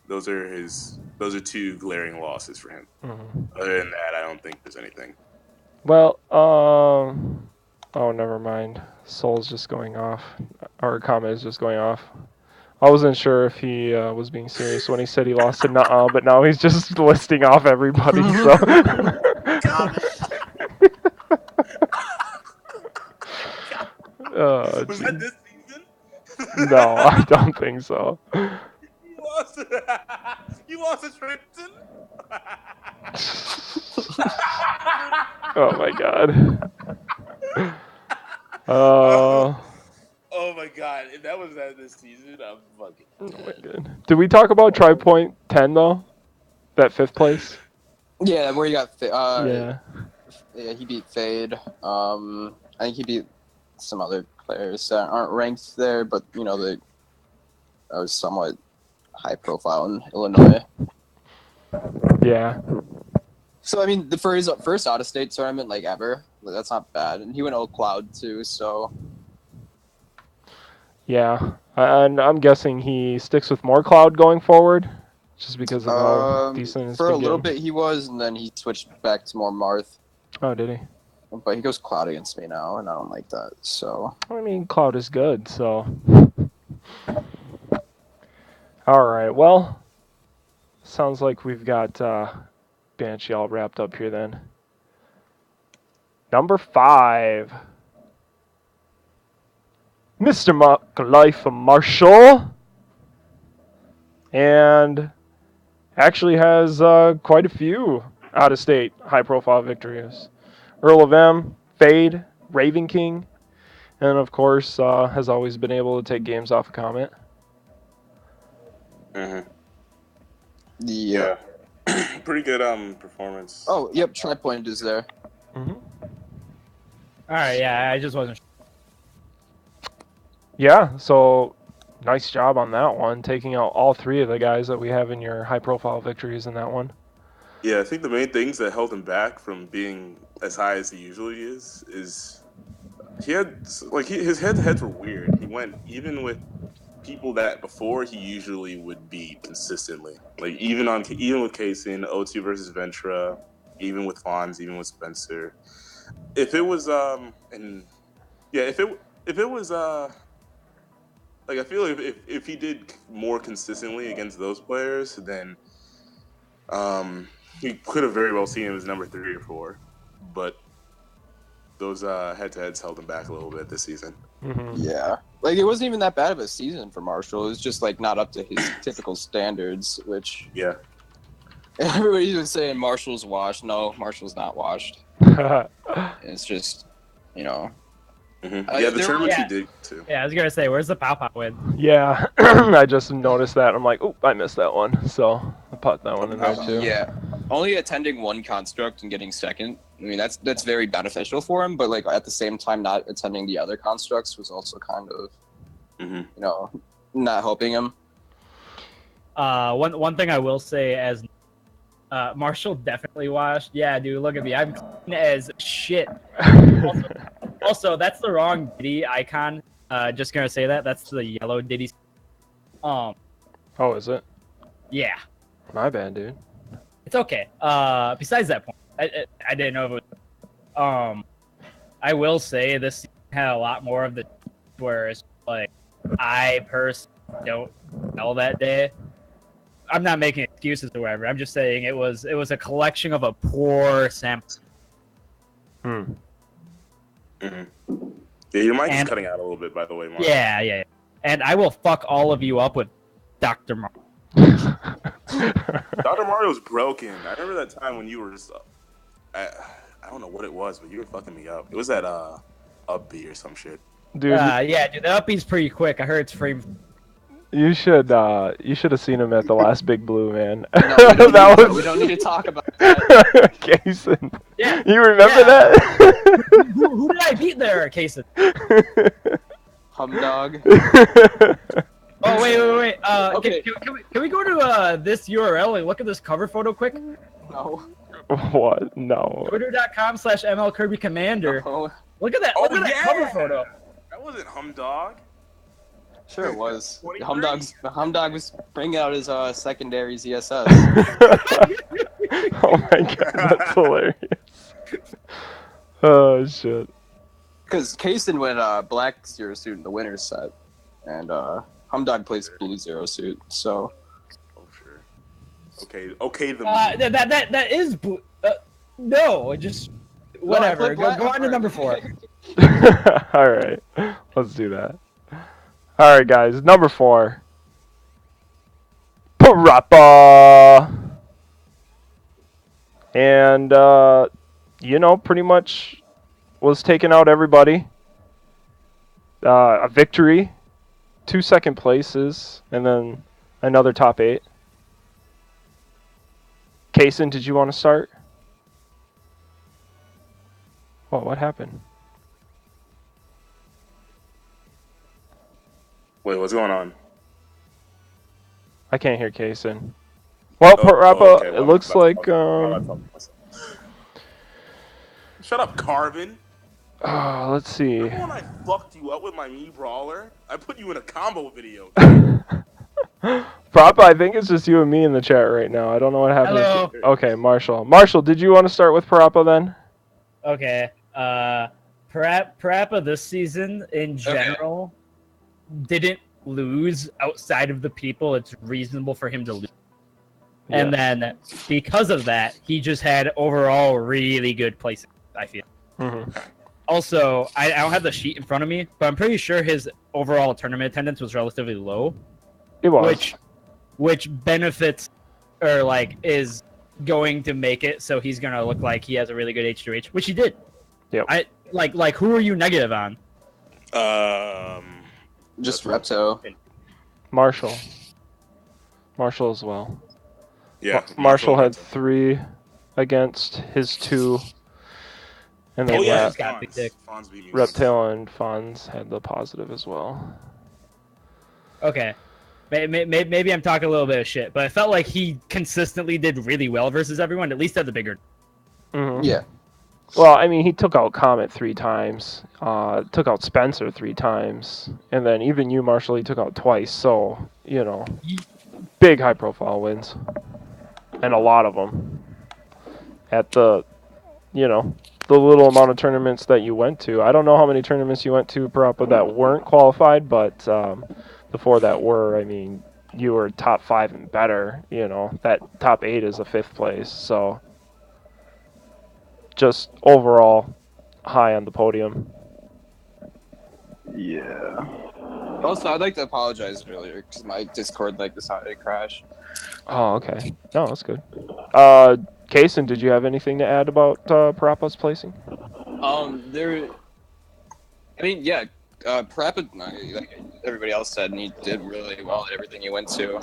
Those are two glaring losses for him. Mm-hmm. Other than that, I don't think there's anything. Well, never mind. Soul's just going off. Our comment is just going off. I wasn't sure if he was being serious when he said he lost to Nuh-uh, but now he's just listing off everybody, so... Was that this season? No, I don't think so. You lost to Trenton? Oh my god. Oh my god, if that was that this season, I'm fucking dead. Oh my god. Did we talk about TriPoint 10 though? That 5th place? Yeah, where he got yeah, he beat Fade. I think he beat some other players that aren't ranked there, but they was somewhat high profile in Illinois. yeah. So for his first out of state tournament ever, that's not bad. And he went Old Cloud too, so Yeah, and I'm guessing he sticks with more Cloud going forward, just because of how decent it's for been a little getting. bit he was, and then he switched back to more Marth. Oh, did he? But he goes Cloud against me now, and I don't like that. So Cloud is good, so. All right, well, sounds like we've got Banshee all wrapped up here then. Number 5. Mr. Life Marshall. And actually has quite a few out-of-state high-profile victories. Earl of M, Fade, Raven King, and of course has always been able to take games off of Comet. Mm-hmm. yeah. Pretty good performance. Oh, yep, TriPoint is there. Mm-hmm. All right, yeah, I just wasn't sure. Yeah, so nice job on that one, taking out all 3 of the guys that we have in your high-profile victories in that one. Yeah, I think the main things that held him back from being as high as he usually is he had his head-to-heads were weird. He went even with people that before he usually would beat consistently. Even with Kaysen, O2 versus Ventura, even with Fonz, even with Spencer. If it was I feel if he did more consistently against those players, then you could have very well seen him as number 3 or 4. But those head-to-heads held him back a little bit this season. Mhm. Yeah. Like, it wasn't even that bad of a season for Marshall. It was just, like, not up to his typical standards, which Yeah. everybody was saying Marshall's washed. No, Marshall's not washed. It's just, you know. Yeah, the there- tournaments yeah. he did too. Yeah, I was gonna say, where's the pow pow win? Yeah, I just noticed that. I'm like, oh, I missed that one. So I put that one in there too. Yeah. Only attending one construct and getting second, I mean, that's very beneficial for him, but, like, at the same time, not attending the other constructs was also kind of, Mm-hmm. you know, not helping him. One thing I will say as Marshall definitely washed. Yeah, dude, look at me. I'm clean as shit. Also, that's the wrong Diddy icon. Just gonna say that. That's the yellow Diddy. Oh, is it? Yeah, My bad, dude. it's okay. Besides that point, I didn't know if it was. I will say this had a lot more of the where it's like I personally don't know that day. I'm not making excuses or whatever. I'm just saying it was a collection of a poor sample. Hmm. Mm-hmm. Yeah, your mic is And- cutting out a little bit, by the way, Mark. Yeah. And I will fuck all of you up with Dr. Mar. Dr. Mario's broken. I remember that time when you were just, I don't know what it was, but you were fucking me up. It was that Up-B or some shit. Dude, Yeah, dude, the uppy's pretty quick. I heard it's free. you should have seen him at the last Big Blue, man. No, we don't That need- was we don't need to talk about that. Kason. Yeah. You remember Yeah. that? Who did I beat there, Kason? Humdog. Oh, wait. Okay. Can we go to this URL and look at this cover photo quick? No. What? No. Twitter.com/MLKirbyCommander. Oh, Look at that. Look at that cover photo. That wasn't Humdog. sure it was. 23? Humdog was bringing out his secondary ZSS. Oh my god, that's hilarious. Oh shit. Because Kaysen went black zero suit in the winner's set, and Humdog plays blue zero suit. So Oh, sure. Okay, the That is blue. No, just whatever. Go on to number 4. Alright. Let's do that. Alright guys, number 4. Parappa! And pretty much was taking out everybody. A victory, 2 second places, and then another top 8. Kaysen, did you want to start? What happened? Wait, what's going on? I can't hear Kaysen. Well, Parappa, okay, well, it looks I'm like about to talk to myself. Shut up, Carvin. let's see. Remember when I fucked you up with my Mii Brawler? I put you in a combo video. Parappa, I think it's just you and me in the chat right now. I don't know what happened. Hello. Okay, Marshall. Marshall, did you want to start with Parappa then? Okay. Parappa this season in general didn't lose outside of the people it's reasonable for him to lose. And then because of that, he just had overall really good placing, I feel. Mhm. Also, I don't have the sheet in front of me, but I'm pretty sure his overall tournament attendance was relatively low, It was. which benefits or like is going to make it so he's gonna look like he has a really good H2H, which he did. Yep. I like who are you negative on? just Repto. Marshall. Marshall as well. Yeah. Marshall had 3 against his 2. And then Oh yeah, He's got a big dick. Fonz beat me. Reptile and Fonz had the positive as well. Okay. Maybe I'm talking a little bit of shit, but I felt like he consistently did really well versus everyone, at least at the bigger. Mhm. Yeah. Well, I mean, he took out Comet 3 times, took out Spencer 3 times, and then even you, Marshall, he took out twice. So, big high-profile wins, and a lot of them at the little amount of tournaments that you went to. I don't know how many tournaments you went to, Parappa, that weren't qualified, but the 4 that were, I mean, you were top 5 and better. That top 8 is a 5th place, so. Just overall, high on the podium. Yeah. Also, I'd like to apologize earlier because my Discord decided to crash. Oh, okay. No, that's good. Kaysen, did you have anything to add about Parappa's placing? There. I mean, yeah. Parappa, like everybody else said, and he did really well at everything he went to.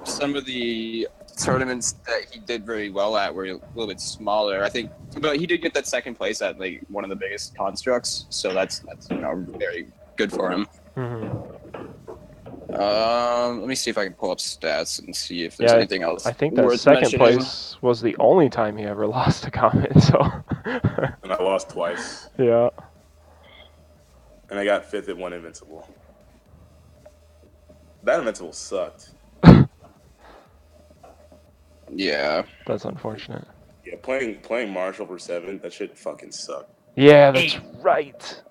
Some of the tournaments that he did very well at were a little bit smaller, I think, but he did get that second place at like one of the biggest constructs, so that's very good for him. Let me see if I can pull up stats and see if there's anything else. I think that worth second mentioning. place was the only time he ever lost a comment. So. And I lost twice. Yeah. And I got 5th at one Invincible. That Invincible sucked. Yeah. That's unfortunate. Yeah, playing Marshall for 7th, that shit fucking sucked. Yeah, that's right.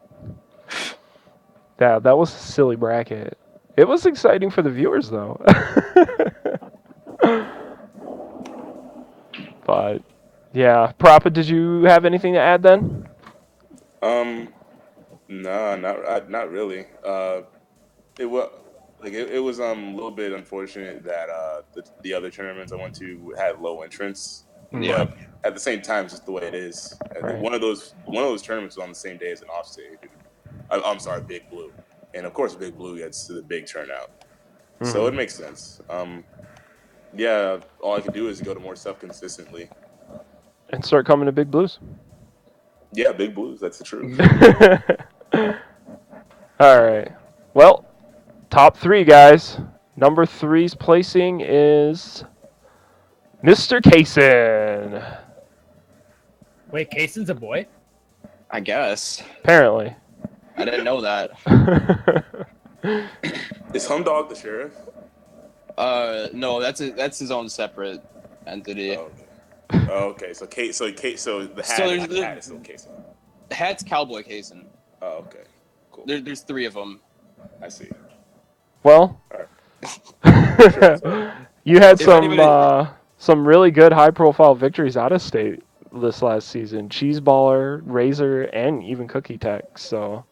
Yeah, that was a silly bracket. It was exciting for the viewers, though. But, yeah. Parappa, did you have anything to add then? No, not really. It was it was a little bit unfortunate that the other tournaments I went to had low entrance. Yeah. But at the same time, it's just the way it is. Right. One of those tournaments was on the same day as an offstage. I'm sorry, Big Blue, and of course, Big Blue gets to the big turnout, so it makes sense. Yeah, all I can do is go to more stuff consistently. And start coming to Big Blues. Yeah, Big Blues, that's the truth. All right. Well, top 3, guys. Number 3's placing is Mr. Kaysen. Wait, Kaysen's a boy? I guess. Apparently. I didn't know that. Is Humdog the sheriff? No, that's his own separate entity. Oh, okay. So the hat, So the hat is still Kaysen. The hat's Cowboy Kaysen. Oh, okay. Cool. There's 3 of them. I see. Well, you had some really good high-profile victories out of state this last season. Cheeseballer, Razor, and even Cookie Tech. So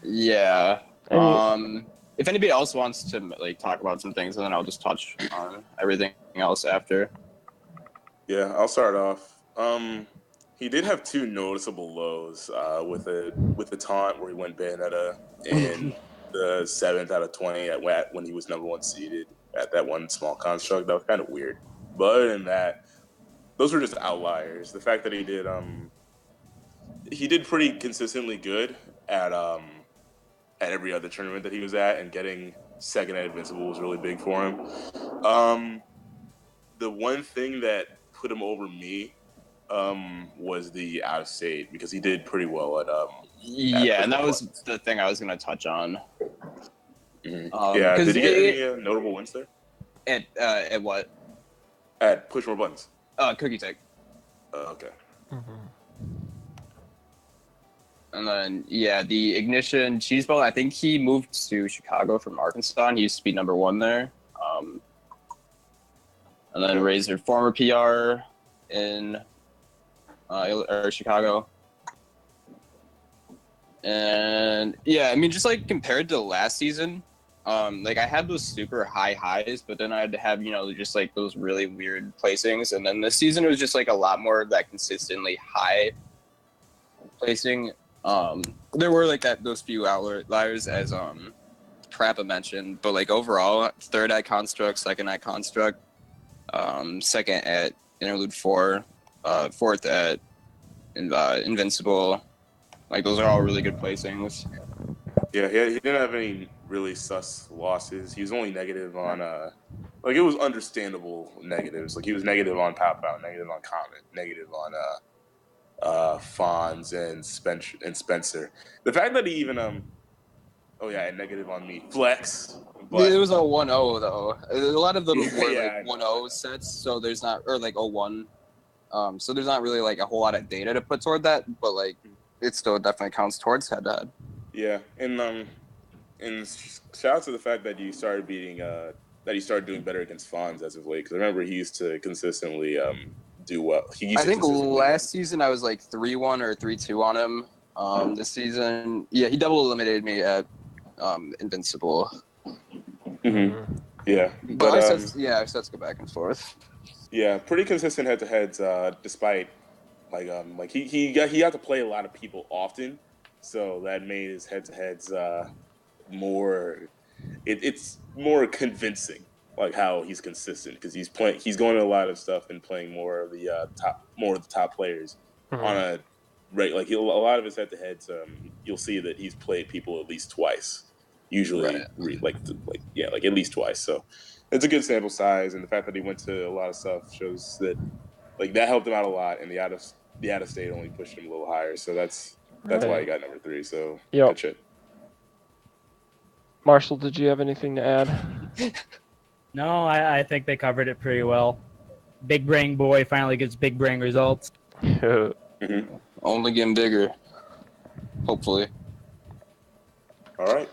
Yeah. Any- If anybody else wants to talk about some things, and then I'll just touch on everything else after. Yeah, I'll start off. He did have 2 noticeable lows with the taunt where he went Bayonetta in the 7th out of 20 when he was number 1 seeded at that one small construct. That was kind of weird. But other than that, those were just outliers. The fact that he did pretty consistently good at every other tournament that he was at, and getting 2nd at Invincible was really big for him. The one thing that put him over me was the out of state, because he did pretty well at Yeah, and that was the thing I was going to touch on. Yeah, did he get any notable wins there? At what? At Push More Buttons. Cookie Tech. Okay. And then, yeah, the Ignition Cheeseball, I think he moved to Chicago from Arkansas, and he used to be number 1 there. And then Razor, former PR in Chicago. And, yeah, I mean, just, compared to last season, I had those super high highs, but then I had to have, just, those really weird placings. And then this season, it was just, a lot more of that consistently high placing. There were those few outliers, as Parappa mentioned, but overall, 3rd at Construct, 2nd at Construct, 2nd at Interlude 4, 4th at Invincible. Those are all really good placings. Yeah, he didn't have any really sus losses. He was only negative on it was understandable negatives. He was negative on Pop Out, negative on Comet, negative on Fonz and Spencer. The fact that he even and negative on me. Flex. But It was a 1-0 though. A lot of them were I 1-0 sets, so there's not, or 0-1. So there's not really a whole lot of data to put toward that, but it still definitely counts towards head-to-head. Yeah, and shout out to the fact that you started beating that he started doing better against Fonz as of late, because I remember he used to consistently do well. He used I to think consistently last season I was like 3-1 or 3-2 on him. This season, yeah, he double eliminated me at Invincible. Mm-hmm. Yeah, But our sets go back and forth. yeah, pretty consistent head-to-heads. Despite like he got to play a lot of people often, so that made his head-to-heads more. It's more convincing, like how he's consistent because he's going to a lot of stuff and playing more of the top players on a right. Like a lot of his head-to-heads, you'll see that he's played people at least twice. Usually, Right. like at least twice. So it's a good sample size, and the fact that he went to a lot of stuff shows that like that helped him out a lot, and the out of state only pushed him a little higher. So that's why he got number 3. So Yep. good shit. Marshall, did you have anything to add? No, I think they covered it pretty well. Big brain boy finally gets big brain results. Mm-hmm. Only getting bigger. Hopefully. All right.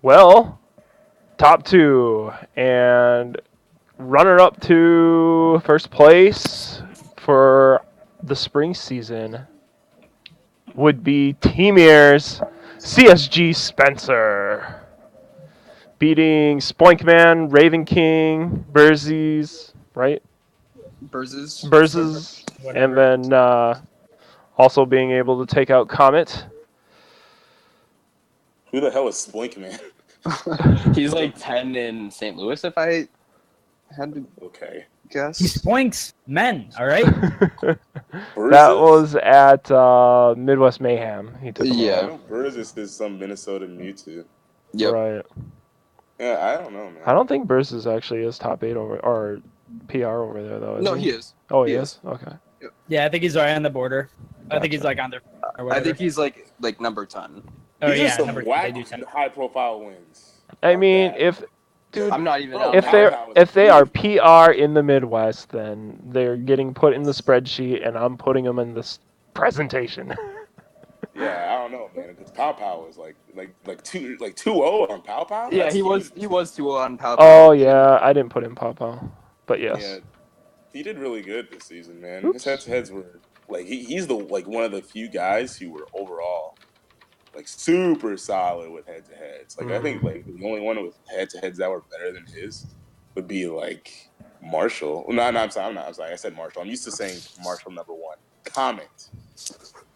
Well, top 2 and runner up to first place for the spring season would be Team Ears CSG Spencer, beating Spoinkman, Raven King, Burzies, right? Burzes. And then also being able to take out Comet. Who the hell is Spoink Man? He's like 10 in St. Louis, if I had to Okay. guess. He spoinks men, all right? That Burgess? was at Midwest Mayhem. He took him Yeah. I know Burgess is some Minnesota Mewtwo. Yep. Right. Yeah, I don't know, man. I don't think Bursis actually is top 8 over or PR over there though. Is No, he? he is. Oh, he He is. Okay. Yeah, I think he's right on the border. I think Gotcha. he's like on there. Or I whatever. think he's like number 10. Oh These are yeah, some number whack, they do 10. high-profile wins. I Fuck mean, that. dude, I'm not even Bro, on if that. they're Power if they are huge. PR in the Midwest, then they're getting put in the spreadsheet, and I'm putting them in this presentation. Yeah, I don't know, man. Because Pow is like 2-0 on Pow. Yeah, That's he was huge. 2 on Pow. Oh yeah, I didn't put in Papa, but yes. Yeah, he did really good this season, man. Oops. His head-to-heads were like he's the one of the few guys who were overall like super solid with head-to-heads. Like I think like the only one with head-to-heads that were better than his would be like Marshall. No, I'm sorry. I said Marshall. I'm used to saying Marshall number 1. Comet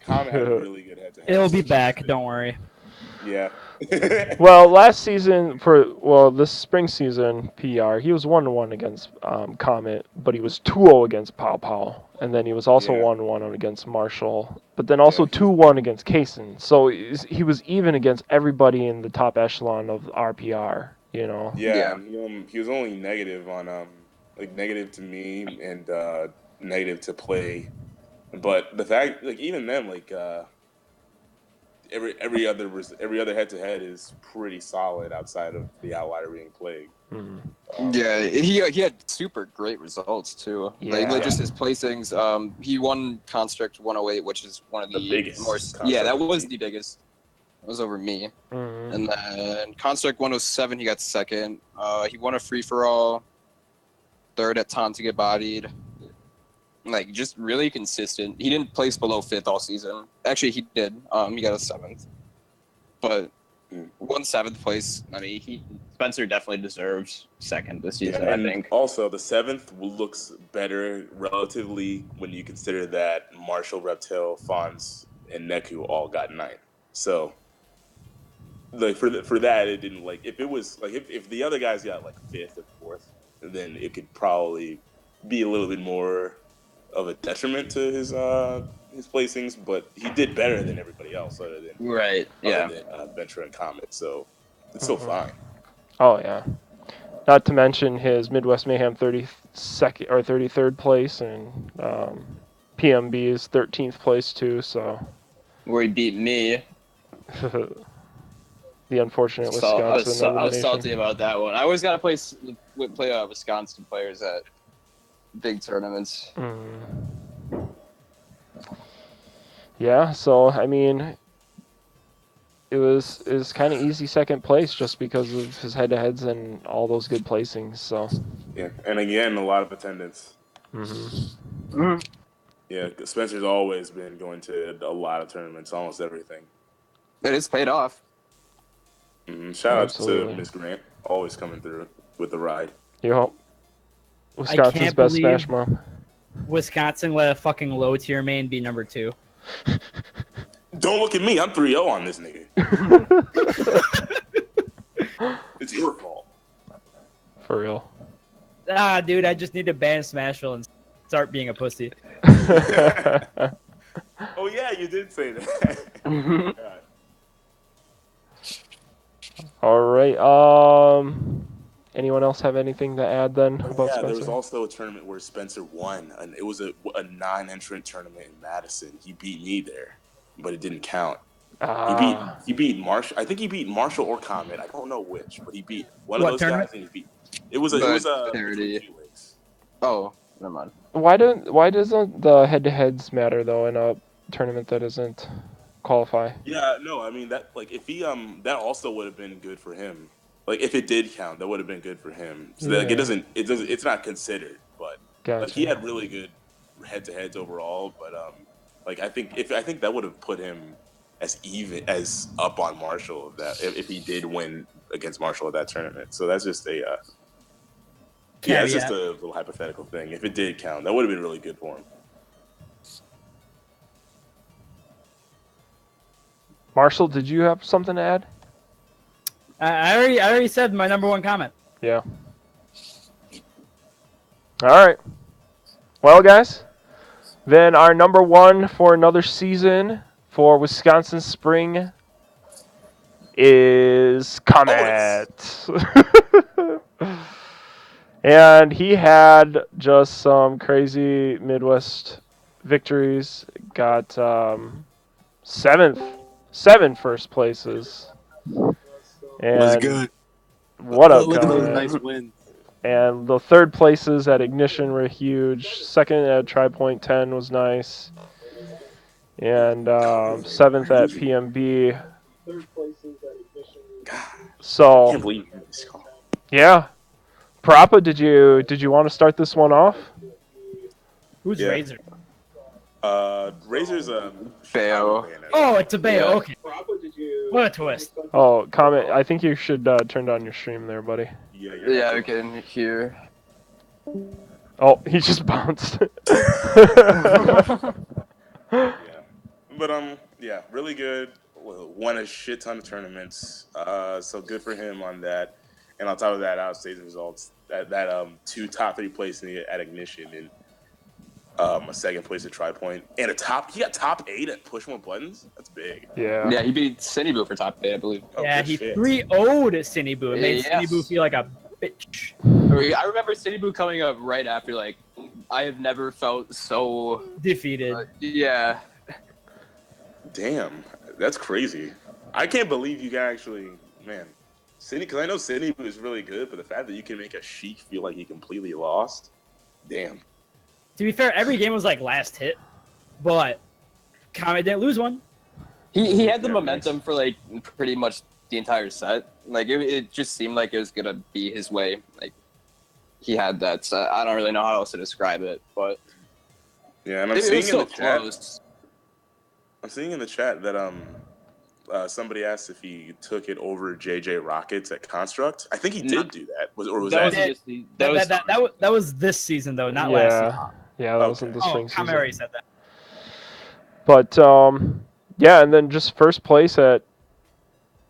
had a really good head-to-head. It'll be back. Don't worry. Yeah. Well, last season this spring season PR, he was 1-1 against Comet, but he was 2-0 against Pow, and then he was also Yeah. 1-1 against Marshall, but then also Yeah. 2-1 against Kaysen. So he was even against everybody in the top echelon of RPR. You know. Yeah. He was only negative on like negative to me and negative to play, but the fact like even then like every other head-to-head is pretty solid outside of the outlier being Plague. Yeah, he had super great results too. Like Yeah. just his placings. He won Construct 108, which is one of The biggest more. Construct. Yeah, that was the biggest. It was over me. Mhm. And then Construct 107, he got second. He won a free for all. Third at Tom to get bodied. Like just really consistent. He didn't place below 5th all season. Actually, he did. He got a 7th. But won 7th place. I mean, Spencer definitely deserves 2nd this season. Yeah, I and think. also the 7th looks better relatively when you consider that Marshall, Reptile, Fonz, and Neku all got 9th. So, like for that, it didn't like if it was like if the other guys got like 5th or 4th, then it could probably be a little bit more of a detriment to his placings. But he did better than everybody else, other than Right. Yeah. other than Ventura and Comet. So it's still fine. Oh yeah. Not to mention his Midwest Mayhem 32nd or 33rd place, and PMB's 13th place too. So Where he beat me. the unfortunate I Wisconsin was elimination. salty about that one. I always got to play Wisconsin players at big tournaments. Yeah, so I mean, it was kind of easy second place just because of his head-to-heads and all those good placings. So Yeah, and again, a lot of attendance. Yeah, 'cause Spencer's always been going to a lot of tournaments, almost everything. It is paid off. Shout Absolutely. out to Miss Grant, always coming through with the ride. Yo. Wisconsin's can't best believe- Smash Mom. Wisconsin let a fucking low tier main be number 2. Don't look at me. I'm 3-0 on this nigga. It's your fault. For real. Ah, dude, I just need to ban Smashville and start being a pussy. Oh yeah, you did say that. God. All right. Anyone else have anything to add then about Yeah, there was Spencer? also a tournament where Spencer won, and it was a non-entrant tournament in Madison. He beat me there, but it didn't count. He beat Marshall. I think he beat Marshall or Comet. I don't know which, but he beat one What of those tournament? guys, and he beat. It was a Charity. between Felix. Oh, never mind. Why doesn't the head-to-heads matter though in a tournament that isn't qualify? Yeah, no, I mean that. Like, if he that also would have been good for him. Like, if it did count, that would have been good for him. So like, Yeah. it's not considered, but Gotcha. like he had really good head-to-heads overall. But like I think that would have put him as up on Marshall if he did win against Marshall at that tournament. So that's just a it's just a little hypothetical thing. If it did count, that would have been really good for him. Marshall, did you have something to add? I already said my number 1 comment. Yeah. All right. Well, guys, then our number 1 for another season for Wisconsin Spring is Comet. And he had just some crazy Midwest victories. Got 7 first places. And Was good. what up, Look at those Comet. nice wins. And the third places at Ignition were huge. Second at TriPoint 10 was nice. And 7th at PMB. I So can't believe this. yeah, Parappa, did you want to start this one off? Who's Yeah. Razor? Razor's Bayo. Oh, it's a Bayo. Yeah. Okay. What a twist. Oh, Comment, I think you should turn down your stream there, buddy. Yeah, Yeah, we can hear. Oh, he just bounced. Yeah. But yeah, really good. Won a shit ton of tournaments. So good for him on that. And on top of that, outstays results. That 2 top 3 places at Ignition and a 2nd place at TriPoint and he got top 8 at Push More Buttons. That's big. Yeah. Yeah, he beat Cindy for top 8, I believe. Oh, Yeah, good he shit. 3-0'd Cindy Boo. It made Yes. Cindy Boo feel like a bitch. I remember Cindy Boo coming up right after, like, I have never felt so. Defeated. Yeah. Damn, that's crazy. I can't believe you can actually, man. Cindy, because I know Cindy is really good, but the fact that you can make a Sheik feel like he completely lost, damn. To be fair, every game was like last hit, but Comet didn't lose one. He had the Yeah, momentum for, like, pretty much the entire set. Like, it just seemed like it was going to be his way. Like, he had that. So I don't really know how else to describe it, but Yeah, and I'm it seeing was in the so chat. close. I'm seeing in the chat that somebody asked if he took it over JJ Rockets at Construct. I think he No. did do that. Was that? That was that- just That was this season though, not last season. Yeah, that wasn't the Oh, spring Comet season. already said that. But yeah, and then just first place at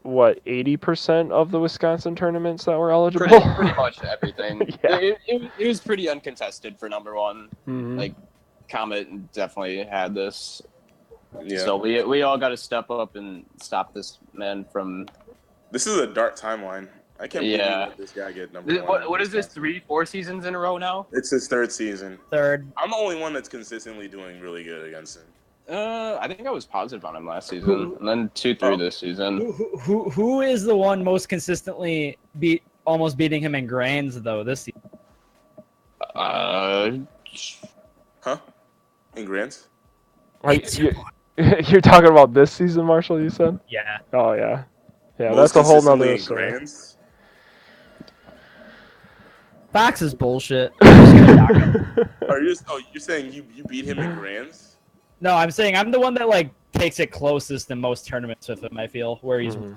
what 80% of the Wisconsin tournaments that were eligible. pretty much everything. Yeah. It was pretty uncontested for number 1. Mhm. Like, Comet definitely had this. Yeah. So we all got to step up and stop this man from. This is a dark timeline. I can't believe Yeah. we let this guy get number 1. What is this? 3-4 seasons in a row now? It's his 3rd season. Third. I'm the only one that's consistently doing really good against him. I think I was positive on him last season, and then 2-3 this season. Who is the one most consistently almost beating him in grands though this season? Uh, Huh? In grants? You're talking about this season, Marshall, you said? Yeah. Oh, yeah. Yeah, Most that's a whole consistently nother in story. grants? Fox is bullshit. I'm just gonna knock him. You're saying you beat him in grands? No, I'm saying I'm the one that like takes it closest in most tournaments with him. I feel where he's. Mhm.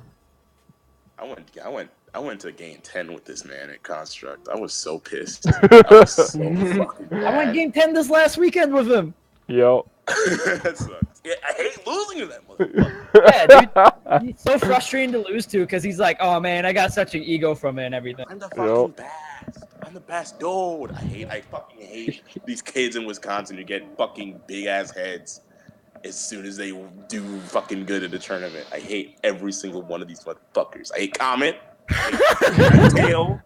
I went to game 10 with this man at Construct. I was so pissed. I was so fucking I mad. won game 10 this last weekend with him. Yo. That sucks. Yeah, I hate losing to that motherfucker. Yeah, dude. He's so frustrating to lose to because he's like, oh man, I got such an ego from it and everything. I'm the fucking best. I'm the best dude. I fucking hate these kids in Wisconsin who get fucking big ass heads as soon as they do fucking good at the tournament. I hate every single one of these motherfuckers. I hate Comet. I hate Tail.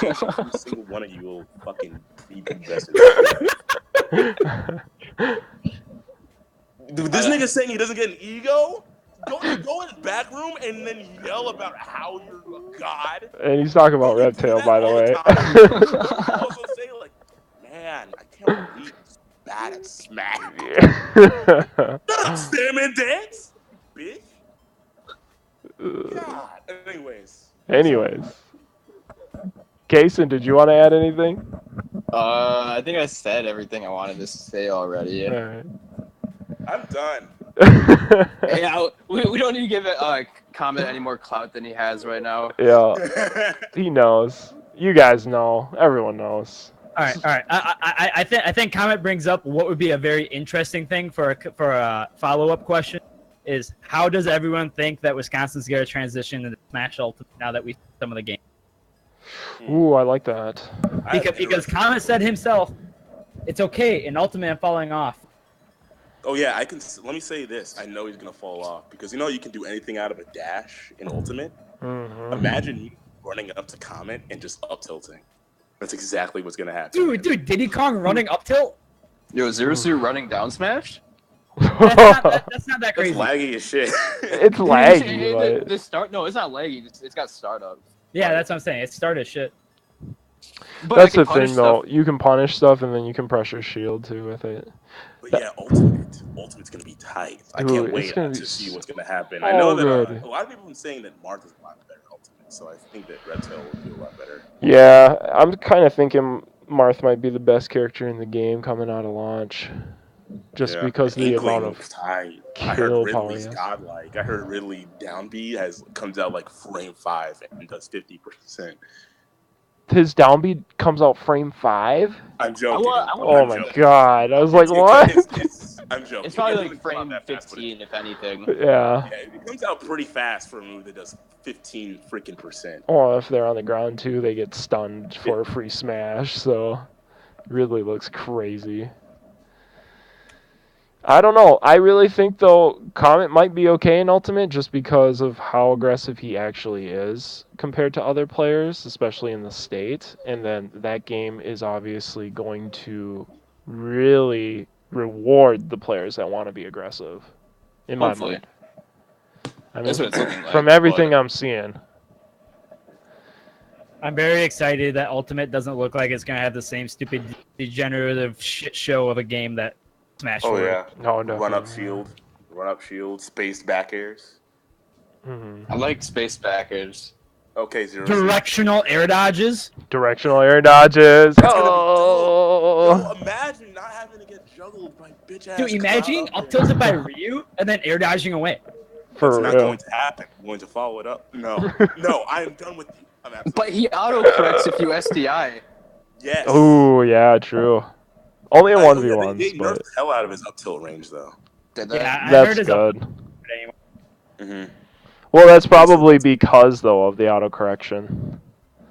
Every single one of you will fucking be invested. Dude, this nigga saying he doesn't get an ego? Go in the back room and then yell about how you're a god. And he's talking about You do Reptile, that by the all way. time. Also say like, man, I can't believe he's bad at Smash. Stand and dance, bitch. God. Anyways. Kason, did you want to add anything? I think I said everything I wanted to say already. Alright. I'm done. Yeah, we don't need to give it Comet any more clout than he has right now. Yeah, he knows. You guys know. Everyone knows. All right. I think Comet brings up what would be a very interesting thing for a follow-up question is how does everyone think that Wisconsin's going to transition into Smash Ultimate now that we see some of the game? Ooh, I like that. Because Comet said himself, it's okay in Ultimate I'm falling off. Oh yeah, let me say this. I know he's gonna fall off because you can do anything out of a dash in Ultimate. Mhm. Imagine you running up to Comet and just up tilting. That's exactly what's gonna happen. Dude, Diddy Kong running up tilt? Yo, Zero Suit running down smash? That's not that That's crazy. laggy as shit. It's laggy, but The start? No, it's not laggy. It's got startup. Yeah, that's what I'm saying. It started shit. But that's I can the punish thing, though. stuff. You can punish stuff, and then you can pressure shield too with it. But yeah, Ultimate's gonna be tight. I Ooh, can't it's wait gonna to be see what's gonna happen. so I know that good. a lot of people have been saying that Martha's a lot better at Ultimate, so I think that Reptile will do a lot better. Yeah, I'm kind of thinking Marth might be the best character in the game coming out of launch, just Yeah. because the Inkling amount of looks tight. I heard kill power. Ridley's godlike. I heard Ridley down B comes out like frame 5 and does 50%. His downbeat comes out frame 5. I'm joking. Oh I'm my joking. god! I was like, what? I'm joking. It's probably It like doesn't come out frame that fast, but 15, if anything. Yeah. yeah, it comes out pretty fast for a move that does 15 freaking percent. Oh, if they're on the ground too, they get stunned for a free smash. So, Ridley looks crazy. I don't know. I really think though Comet might be okay in Ultimate just because of how aggressive he actually is compared to other players, especially in the state. And then that game is obviously going to really reward the players that want to be aggressive. In my Hopefully. mind. I mean, That's what it's looking like. from everything but- I'm seeing. I'm very excited that Ultimate doesn't look like it's going to have the same stupid degenerative shit show of a game that Smash Oh were. yeah. No, no. Run up shield, spaced back airs. Mhm. I like space backers. Okay, Zero. Directional air dodges. Directional air dodges. That's gonna be Oh. Yo, imagine not having to get juggled by bitch ass. Dude, imagine up tilted by Ryu and then air dodging away. For It's not real. going to happen. I'm going to follow it up. No, I am done with you. I'm absolutely. But he auto-corrects if you SDI. Yes. Oh yeah, true. Only in They 1v1s, nerfed but the hell out of his up tilt range though. Did that? Yeah, I that's heard his good. anyway. Mm-hmm. Well, that's probably because though of the auto correction.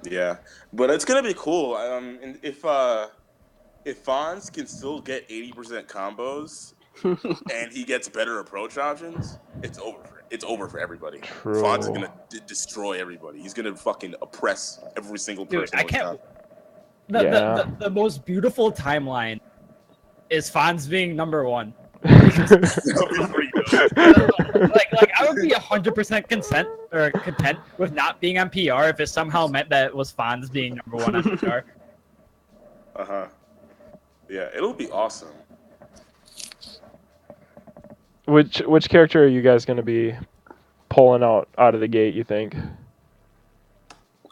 Yeah, but it's gonna be cool. And if Fonz can still get 80% combos and he gets better approach options, it's over for everybody. True. Fonz is gonna destroy everybody. He's gonna fucking oppress every single Dude, person. I with can't. that. Yeah. The most beautiful timeline is Fonz being number one. That'll be pretty good. like I would be 100% content with not being on PR if it somehow meant that it was Fonz being number one on PR. Yeah, it'll be awesome. Which character are you guys gonna be pulling out of the gate? You think?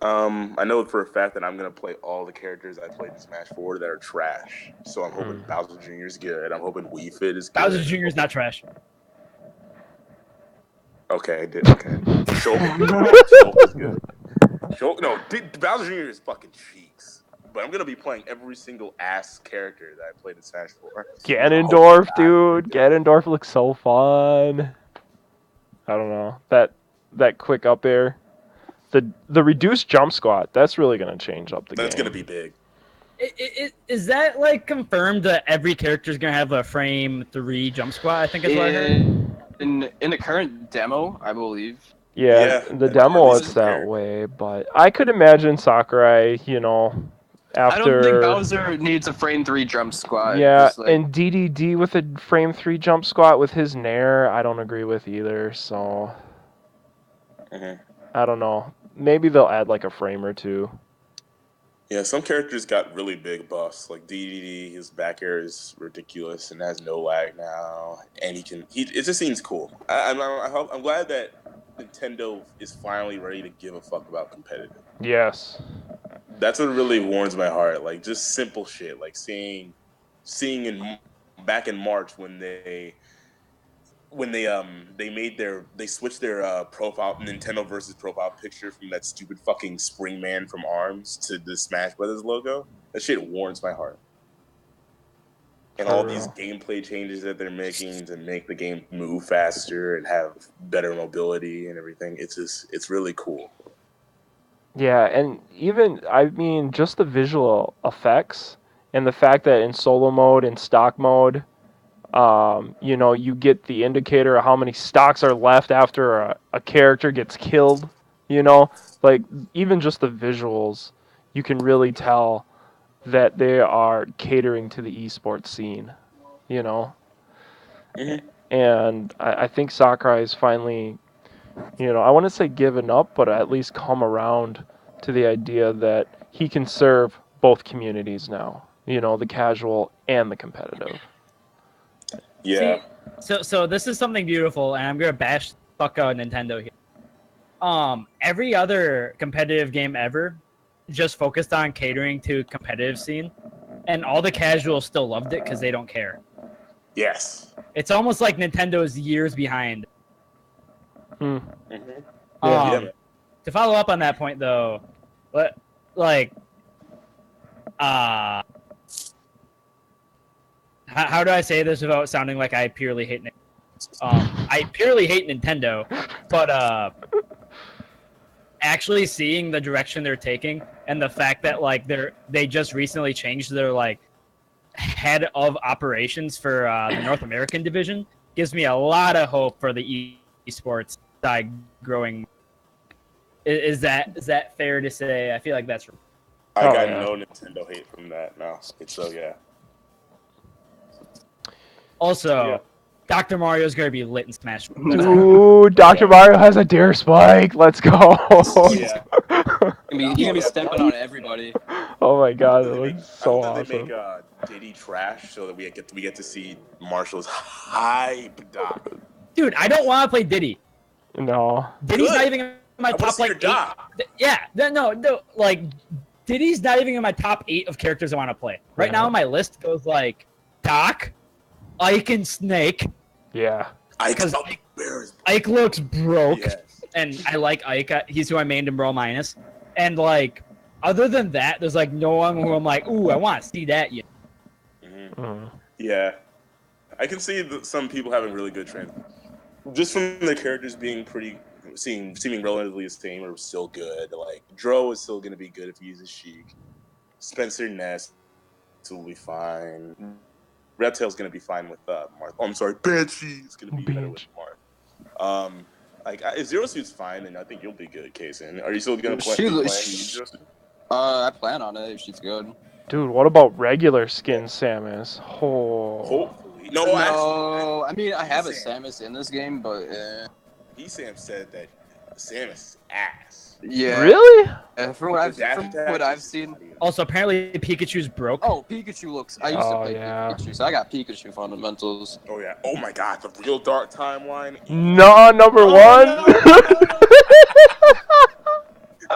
I know for a fact that I'm gonna play all the characters I played in Smash 4 that are trash. So I'm hoping Bowser Jr. is good. I'm hoping Wii Fit is good. Bowser Jr. is not trash. Okay, okay. Shulk is good. Bowser Jr. is fucking cheeks. But I'm gonna be playing every single ass character that I played in Smash 4. Ganondorf, dude. Ganondorf looks so fun. I don't know. That quick up air. The reduced jump squat, that's really going to change up the game. That's going to be big. Is that like confirmed that every character is going to have a frame 3 jump squat? I think is what I heard. In the current demo, I believe. Yeah, the demo it's that way, but I could imagine Sakurai, after... I don't think Bowser needs a frame 3 jump squat. Yeah, and DDD with a frame 3 jump squat with his Nair, I don't agree with either, so... I don't know. Maybe they'll add like a frame or 2. Yeah, some characters got really big buffs. Like DDD, his back air is ridiculous and has no lag now, and it just seems cool. I'm glad that Nintendo is finally ready to give a fuck about competitive. Yes. That's what really warms my heart. Like just simple shit, like seeing back in March when they switched their profile Nintendo versus profile picture from that stupid fucking Spring Man from ARMS to the Smash Brothers logo. That shit warms my heart. And all these gameplay changes that they're making to make the game move faster and have better mobility and everything, it's really cool. Yeah, and even just the visual effects and the fact that in solo mode and stock mode, you get the indicator of how many stocks are left after a character gets killed, like even just the visuals, you can really tell that they are catering to the esports scene, and I think Sakurai is finally, I want to say given up, but at least come around to the idea that he can serve both communities now, the casual and the competitive. Yeah. See, so this is something beautiful, and I'm gonna bash the fuck out of Nintendo here. Every other competitive game ever just focused on catering to competitive scene, and all the casuals still loved it because they don't care. Yes. It's almost like Nintendo's years behind. Yeah. To follow up on that point, though, how do I say this without sounding like I purely hate Nintendo? I purely hate Nintendo, but actually seeing the direction they're taking and the fact that they just recently changed their head of operations for the North American division gives me a lot of hope for the esports side growing. Is that fair to say? I feel like that's. I got no Nintendo hate from that. No, yeah. Also, Dr. Mario's gonna be lit in Smash. Ooh, Dr. Mario has a dare spike. Let's go. Yeah. He's gonna be stepping on everybody. Oh my god, it looks so awesome. They make Diddy trash so that we get to see Marshall's hype doc. Dude, I don't want to play Diddy. No. Diddy's not even in my top 8. Yeah, no, Diddy's not even in my top 8 of characters I want to play. Right now on my list goes Doc, Ike, and Snake. Yeah. Ike looks broke, and I like Ike. He's who I mained in Brawl Minus. And other than that, there's no one who I'm ooh, I want to see that yet. Yeah, I can see some people having really good trends, just from the characters being seeming relatively the same or still good. Dro is still gonna be good if he uses Sheik. Spencer Ness will be fine. Reptile's gonna be fine with Marth. Oh, I'm sorry, Banshee's gonna be better with Marth. If Zero Suit's fine, then I think you'll be good, Kaysen. Are you still gonna play? I plan on it if she's good. Dude, what about regular skin Samus? Oh. Hopefully. No, I mean I have a Samus in this game, but Sam said that Samus is ass. Yeah. Really? From what I've seen. Also, apparently Pikachu's broke. Oh, Pikachu looks. I used to play Pikachu, so I got Pikachu fundamentals. Oh yeah. Oh my god, the real dark timeline. No, number 1.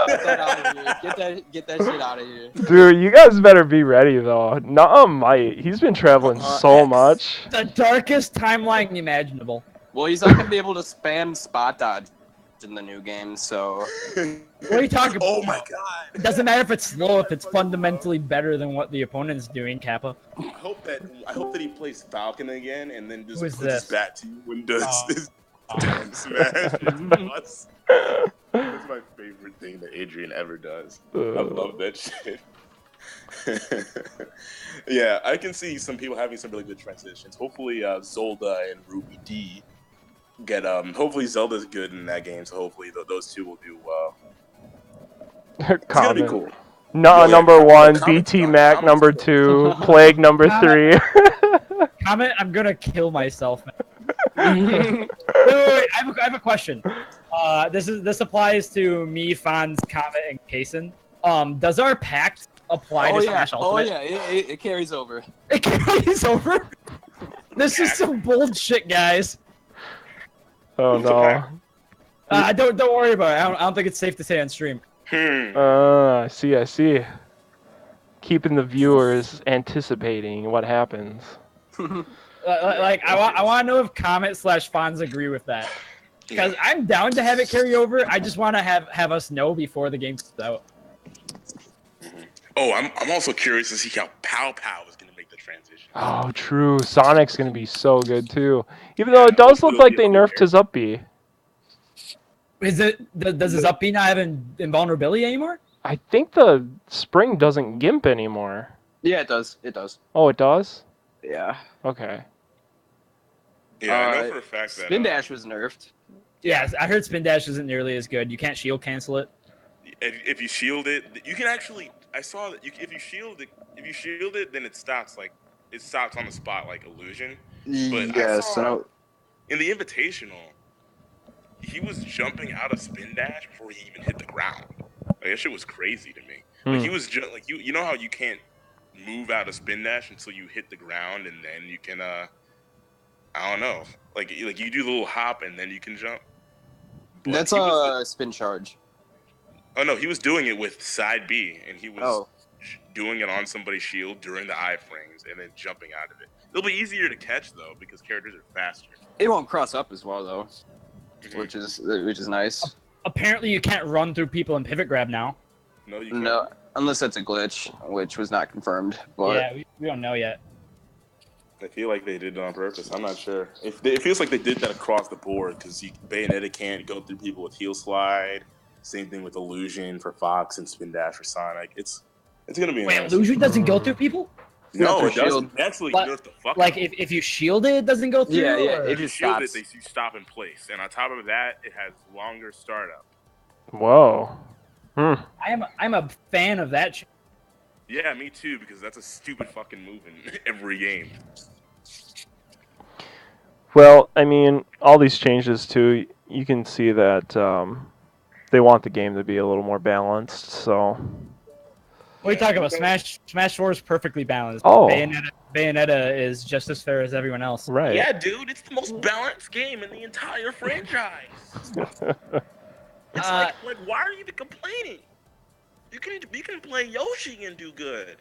Get that out of here. Get that shit out of here. Dude, you guys better be ready though. Nuh might. He's been traveling so X. much. The darkest timeline imaginable. Well, he's not gonna be able to spam spot dodge in the new game, so What are you talking about? Oh my god. It doesn't matter if it's slow, if it's fundamentally better than what the opponent's doing, Kappa. I hope that he plays Falcon again and then just Who is puts his this? bat to you and does Oh. his down smash. That's my favorite thing that Adrian ever does. I love that shit. Yeah, I can see some people having some really good transitions. Hopefully, Zolda and Ruby D get. Hopefully, Zelda's good in that game, so hopefully those two will do well. It's gonna be Comment. cool. Nuh Yeah, number comment- 1, BT comment- Mac comment- number 2, Plague number 3. Comment, I'm gonna kill myself. Wait, I have a question. This applies to me, Fonz, Comet, and Kason. Does our pact apply to Smash Ultimate? it carries over. It carries over. This is some bullshit, guys. Oh no. Don't worry about it. I don't think it's safe to say on stream. I see. Keeping the viewers anticipating what happens. Like, I want to know if Comet/Fonz agree with that. Because I'm down to have it carry over. I just want to have us know before the game comes out. Oh, I'm also curious to see how Pow Pow is going to make the transition. Oh, true. Sonic's gonna be so good too. Even though it does look like they nerfed his up B. Does his up B not have invulnerability anymore? I think the spring doesn't gimp anymore. Yeah, it does. It does. Oh, it does? Yeah. Okay. Yeah, I know for a fact that Spin dash was nerfed. Yeah, I heard Spin Dash isn't nearly as good. You can't shield cancel it. if you shield it, you can actually. I saw that if you shield it, then it stops on the spot like illusion. But I saw in the invitational, he was jumping out of spin dash before he even hit the ground. Like that shit was crazy to me. Like he was just like you know how you can't move out of spin dash until you hit the ground and then you can I don't know. Like you do the little hop and then you can jump. But That's he was- a spin charge. Oh no, he was doing it with side B, and he was Oh. doing it on somebody's shield during the iframes, and then jumping out of it. It'll be easier to catch though because characters are faster. It won't cross up as well though, Mhm. which is nice. Apparently, you can't run through people and pivot grab now. No, you can't. No, unless that's a glitch, which was not confirmed. But Yeah, we don't know yet. I feel like they did it on purpose. I'm not sure. It feels like they did that across the board because Bayonetta can't go through people with heel slide. Same thing with Illusion for Fox and Spin Dash for Sonic. It's gonna be Wait, interesting. illusion doesn't go through people? No, for it doesn't. shield. Actually, But, nerf the fuck Like out. if you shield it, it doesn't go through. Yeah, or- it If you just shield stops. you stop in place, and on top of that, it has longer startup. Whoa. I'm a fan of that. Yeah, me too, because that's a stupid fucking move in every game. Well, I mean, all these changes too, you can see that they want the game to be a little more balanced. So, What are you talking about? Smash 4 is perfectly balanced. Oh. Bayonetta is just as fair as everyone else. right. Yeah, dude, it's the most balanced game in the entire franchise. It's Uh, like, why are you even complaining? You can play Yoshi and do good.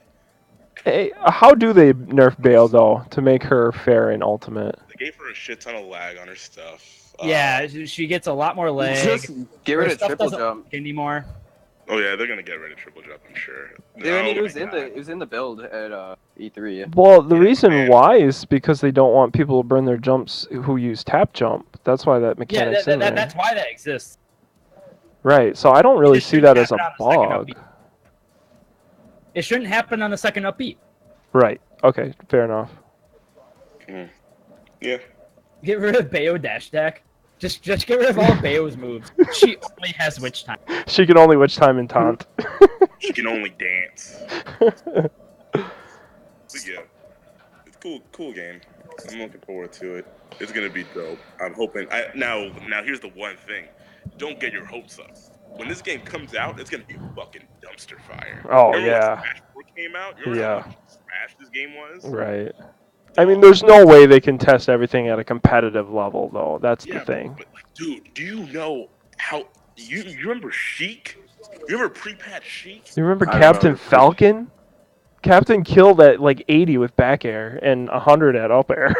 Hey, how do they nerf Bale though to make her fair in Ultimate? They gave her a shit ton of lag on her stuff. Yeah, she gets a lot more leg. Just get Her rid of stuff triple doesn't jump. work anymore. Oh yeah, they're gonna get rid of triple jump, I'm sure. Yeah, I mean, Oh it was my in God. the build at E3. Well, the Yeah, reason man. why is because they don't want people to burn their jumps who use tap jump. That's why that Yeah, mechanic's in there. that's why that exists. Right. So I don't really It see shouldn't that as a happen on the second bug. upbeat. It shouldn't happen on the second upbeat. Right. Okay. Fair enough. Yeah. Get rid of Bayo dash attack. Just get rid of all Bayo's moves. She only has witch time. She can only witch time and taunt. She can only dance. But yeah. It's cool game. I'm looking forward to it. It's gonna be dope. I'm hoping now here's the one thing. Don't get your hopes up. When this game comes out, it's gonna be fucking dumpster fire. Oh, Remember when yeah. Smash 4 came out? You remember Yeah. how much Smash this game was? Right. I mean, there's no way they can test everything at a competitive level, though. That's Yeah, the thing. But like, dude, do you know how you remember Sheik You remember pre-patch Sheik? You remember I Captain remember. Falcon? Captain killed at like 80 with back air and 100 at up air.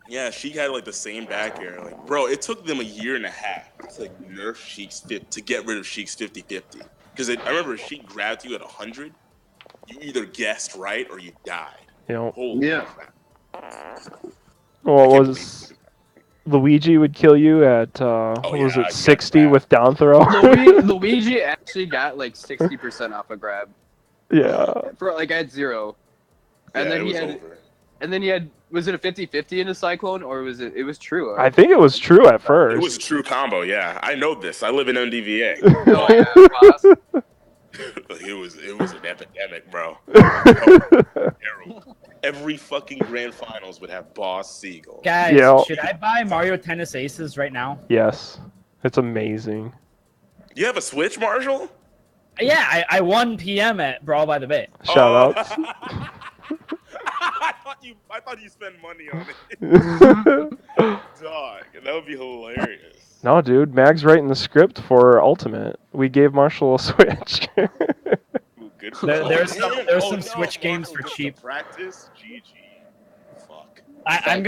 Yeah, Sheik had like the same back air. Like, bro, it took them a year and a half to like, nerf Sheik's to get rid of Sheik's 50-50. Because I remember Sheik grabbed you at 100. You either guessed right or you died. You know, Holy Yeah. crap. what I can't was Luigi would kill you at what was yeah, I it, get 60 that. with down throw? Luigi actually got like 60% off a grab Yeah. for like at 0, and Yeah, then it he was had, over. and then he had. Was it a 50-50 in a cyclone, or was it? It was true. I think it was true at first. It was true combo, yeah. I know this. I live in MDVA. Oh yeah, Ross. it was an epidemic, bro. Terrible. Every fucking grand finals would have Boss Siegel. Guys, Yeah. should I buy Mario Tennis Aces right now? Yes. It's amazing. You have a Switch, Marshall? Yeah, I won PM at Brawl by the Bay. Shout outs. I thought you spent money on it. Dog, that would be hilarious. No, dude, Mag's writing the script for Ultimate. We gave Marshall a Switch. Ooh, good There's some- man. there's Oh, some no, Switch games Marshall for gets cheap. to Practice? GG. Fuck. I'm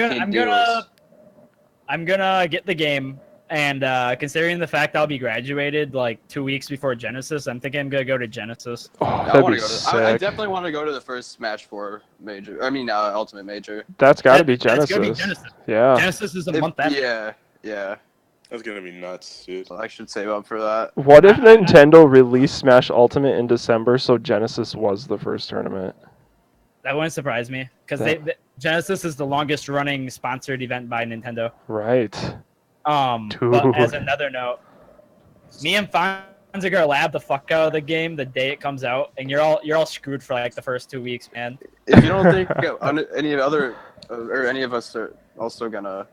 gonna get the game, and considering the fact I'll be graduated like 2 weeks before Genesis, I'm thinking I'm gonna go to Genesis. Oh, I that'd want be to go sick. to. I definitely want to go to the first Smash 4 major. I mean, Ultimate major. That's got to be That's Genesis. gonna be Genesis. Yeah. Genesis is a month after. Yeah. That's gonna be nuts, dude. So I should save up for that. What if Nintendo released Smash Ultimate in December so Genesis was the first tournament? That wouldn't surprise me because That- Genesis is the longest running sponsored event by Nintendo. Right. But as another note, me and Fonz are gonna lab the fuck out of the game the day it comes out, and you're all screwed for like the first 2 weeks, man. If you don't think any other or any of us are also gonna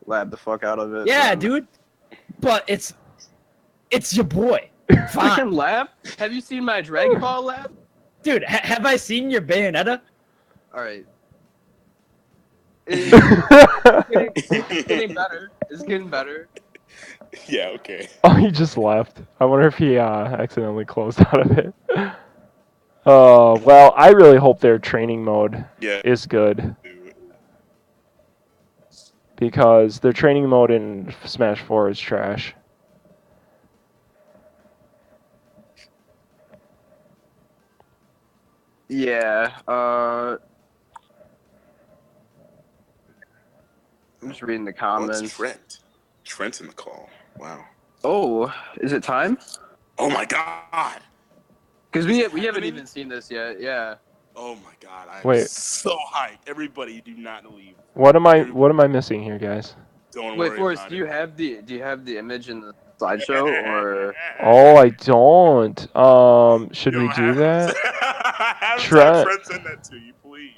lab the fuck out of it. Yeah, then- dude. But it's your boy, I Fonz. can lab. Have you seen my Dragon Ball lab? Dude, have I seen your Bayonetta? All right. It's getting better. It's getting better. Yeah, okay. Oh, he just left. I wonder if he accidentally closed out of it. Well, I really hope their training mode Yeah. is good Dude. because their training mode in Smash 4 is trash. Yeah. I'm just reading the Oh, comments. it's Trent. Trent's in the call. Wow. Oh, is it time? Oh my god. Because we haven't happening? even seen this yet. Yeah. Oh my god. I'm Wait. so hyped. Everybody do not leave. What am I missing here, guys? Don't Wait, worry Forrest, about do you it. have the image in the slideshow or? Oh, I don't. Should we Yo, do that? Have Trent. Trent send that to you, please.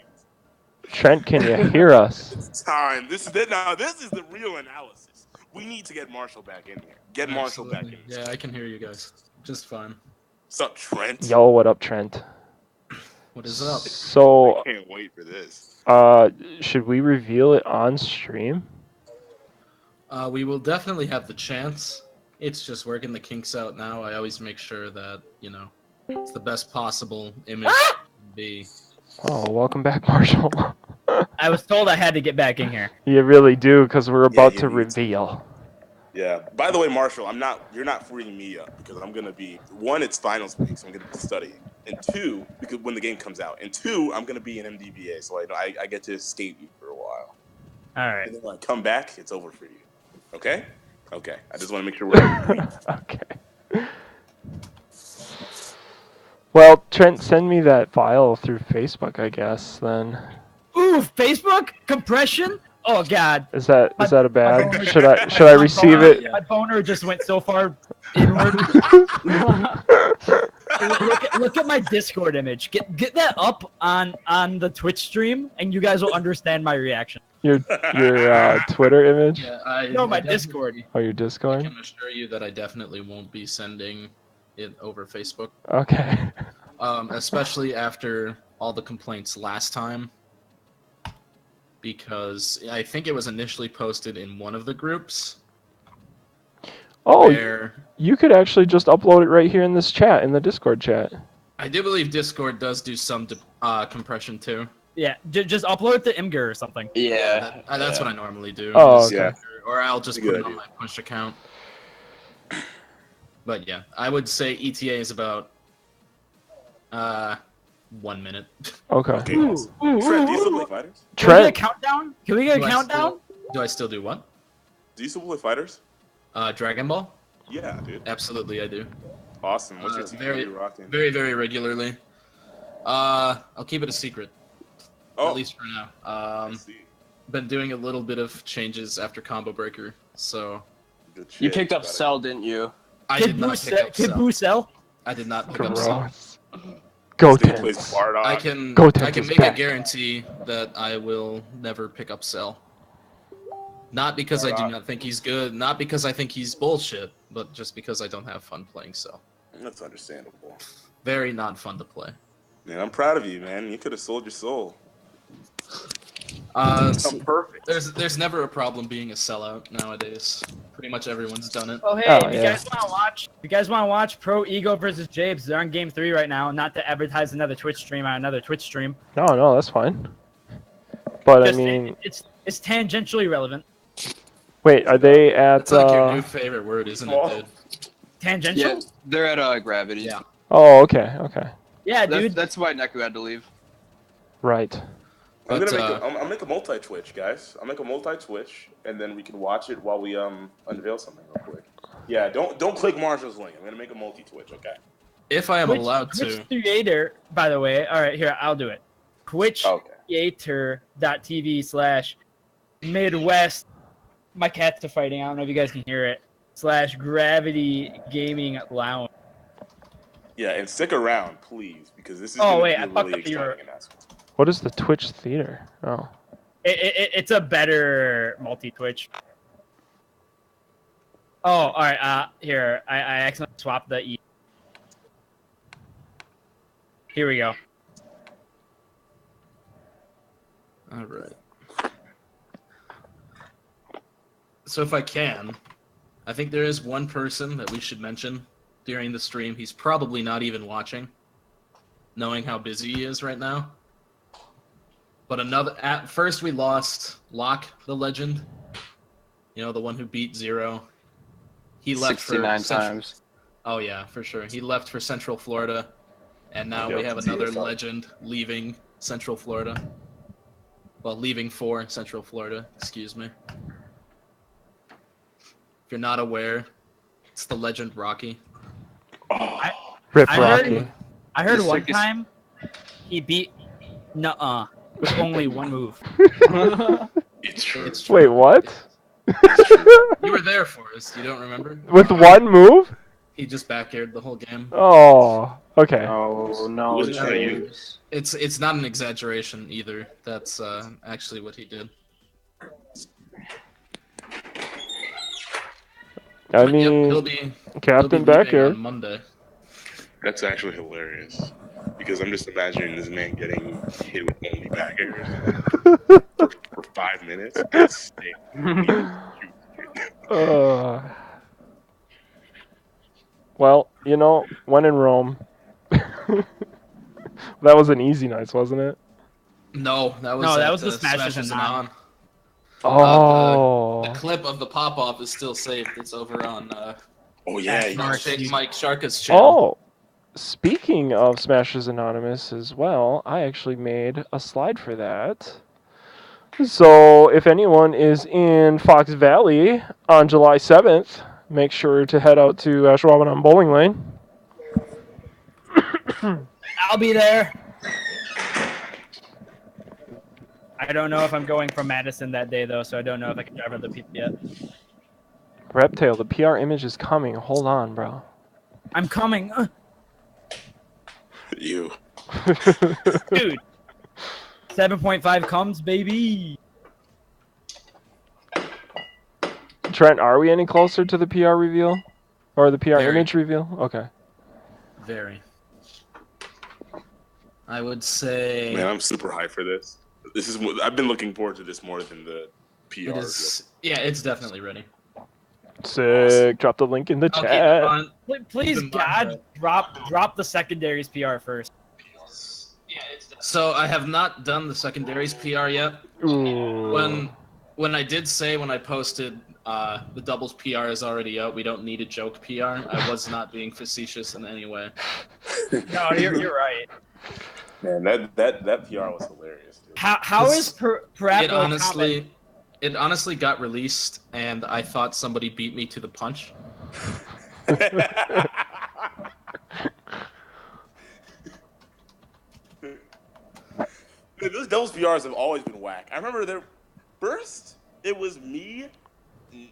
Trent, can you hear us? It's time. This is the real analysis. We need to get Marshall back in here. Get Marshall back in Absolutely. here. Yeah, I can hear you guys. Just fine. What's up, Trent? Yo, what up, Trent? What is up? So, I can't wait for this. should we reveal it on stream? We will definitely have the chance. It's just working the kinks out now. I always make sure that, it's the best possible image can be. Oh, welcome back, Marshall. I was told I had to get back in here. You really do, because we're about you to need to. reveal. Yeah. By the way, Marshall, you're not freeing me up because I'm gonna be one. It's finals week, so I'm gonna be studying, and two, because when the game comes out, and two, I'm gonna be in MDBA, so I get to escape you for a while, All right. and then when I come back, it's over for you. Okay? Okay. I just want to make sure we're. Okay. Well, Trent, send me that file through Facebook, I guess, then. Ooh, Facebook compression. Oh God. Is that a My bad? boner- Should I receive boner- it? My boner just went so far inward. look at my Discord image. Get that up on the Twitch stream, and you guys will understand my reaction. Your Twitter image? Yeah, No, my I definitely- Discord. Oh, your I Discord? can assure you that I definitely won't be sending it over Facebook. Okay. Especially after all the complaints last time. Because I think it was initially posted in one of the groups. Oh, where you could actually just upload it right here in this chat, in the Discord chat. I do believe Discord does do some compression too. Yeah, just upload it to Imgur or something. Yeah, That's what I normally do. Oh, is- okay. Or I'll just That's a put good it on idea. my push account. But yeah, I would say ETA is about 1 minute. Okay. Okay. Ooh, ooh, Fred, do you ooh, still ooh. play fighters? Can we get a Trent, countdown? Can we get a Do I countdown? Do I still do what? Do you still play fighters? Dragon Ball? Yeah, dude. Absolutely, I do. Awesome. What's your team? very- What are you rocking? Very, very regularly. I'll keep it a secret, Oh, at least for now. I see. Been doing a little bit of changes after Combo Breaker, so Good shit. you picked up Got it. Cell, didn't you? I Kid did not pick up Kid Cell. Buu Cell? I did not pick up Cell. gross. Go This dude plays Tens. Bardock. I can Gotenks is make back. a guarantee that I will never pick up Cell. Not because I do not think he's good, not because I think he's bullshit, but just because I don't have fun playing Cell. That's understandable. Very not fun to play. Man, I'm proud of you, man. You could have sold your soul. Perfect. There's never a problem being a sellout nowadays. Pretty much everyone's done it. Oh hey, Oh, if you yeah. guys want to watch Pro Ego versus Jabes, they're on game 3 right now. Not to advertise another Twitch stream on another Twitch stream. No, that's fine. But Just, I mean, it's tangentially relevant. wait, are they at? It's like your new favorite word, isn't it, dude? Tangential? Yeah, they're at Gravity. Yeah. Oh, okay. Yeah, That's, dude. that's why Neku had to leave. Right. I'm But, gonna I'll make a multi-Twitch, guys. I'll make a multi-Twitch, and then we can watch it while we unveil something real quick. Yeah, don't click Marshall's link. I'm gonna make a multi-Twitch, okay? If I am Twitch, allowed Twitch to. creator, by the way. All right, here, I'll do it. Twitch Okay. creator.tv/Midwest. My cats are fighting. I don't know if you guys can hear it. /Gravity Gaming Lounge. Yeah, and stick around, please, because this is Oh, gonna wait, be I a fucked really up your- exciting announcement. What is the Twitch theater? Oh. It's a better multi-Twitch. Oh, all right. Here, I accidentally swapped the E. Here we go. All right. So if I can, I think there is one person that we should mention during the stream. He's probably not even watching, knowing how busy he is right now. But at first we lost Locke, the legend. You know, the one who beat Zero. He left 69 for times. Oh yeah, for sure. He left for Central Florida, and now we have another legend leaving Central Florida. Well, leaving for Central Florida, excuse me. If you're not aware, it's the legend Rocky. Rip I Rocky. heard The one sickest- time he beat Nuh-uh with only one move. It's true. It's true. Wait, what? You were there for us. You don't remember? With one move? He just back aired the whole game. Oh, okay. Oh no, Was it not you? James. It's not an exaggeration either. That's actually what he did. I But, yep, he'll mean, be he'll be Captain back leaving here. on Monday. That's actually hilarious. Because I'm just imagining this man getting hit with only back airs for 5 minutes. It's sick. Well, you know, when in Rome. That was an easy night, wasn't it? No, that was that was the Smashes and On. Oh. The clip of the pop off is still saved. It's over on Oh yeah, you- Mike Sharka's channel. Oh, speaking of Smashers Anonymous as well, I actually made a slide for that. So if anyone is in Fox Valley on July 7th, make sure to head out to Ashwaubenon Bowling Lane. I'll be there. I don't know if I'm going from Madison that day though, so I don't know if I can drive other people yet. Reptile, the PR image is coming. Hold on, bro. I'm coming, you. dude. 7.5 comes, baby. Trent, are we any closer to the PR reveal? Or the PR Very. image reveal? Okay. Very. I would say Man, I'm super hyped for this. I've been looking forward to this more than the PR. it is. Yeah, it's definitely ready. Sick. Drop the link in the Okay, chat. Please, Keep in mind God, drop the secondaries PR first. So I have not done the secondaries PR yet. Ooh. When I did say when I posted the doubles PR is already out, we don't need a joke PR. I was not being facetious in any way. No, you're right. Man, that PR was hilarious, dude. How is Parappa It honestly got released, and I thought somebody beat me to the punch. Dude, those doubles PRs have always been whack. I remember there first it was me,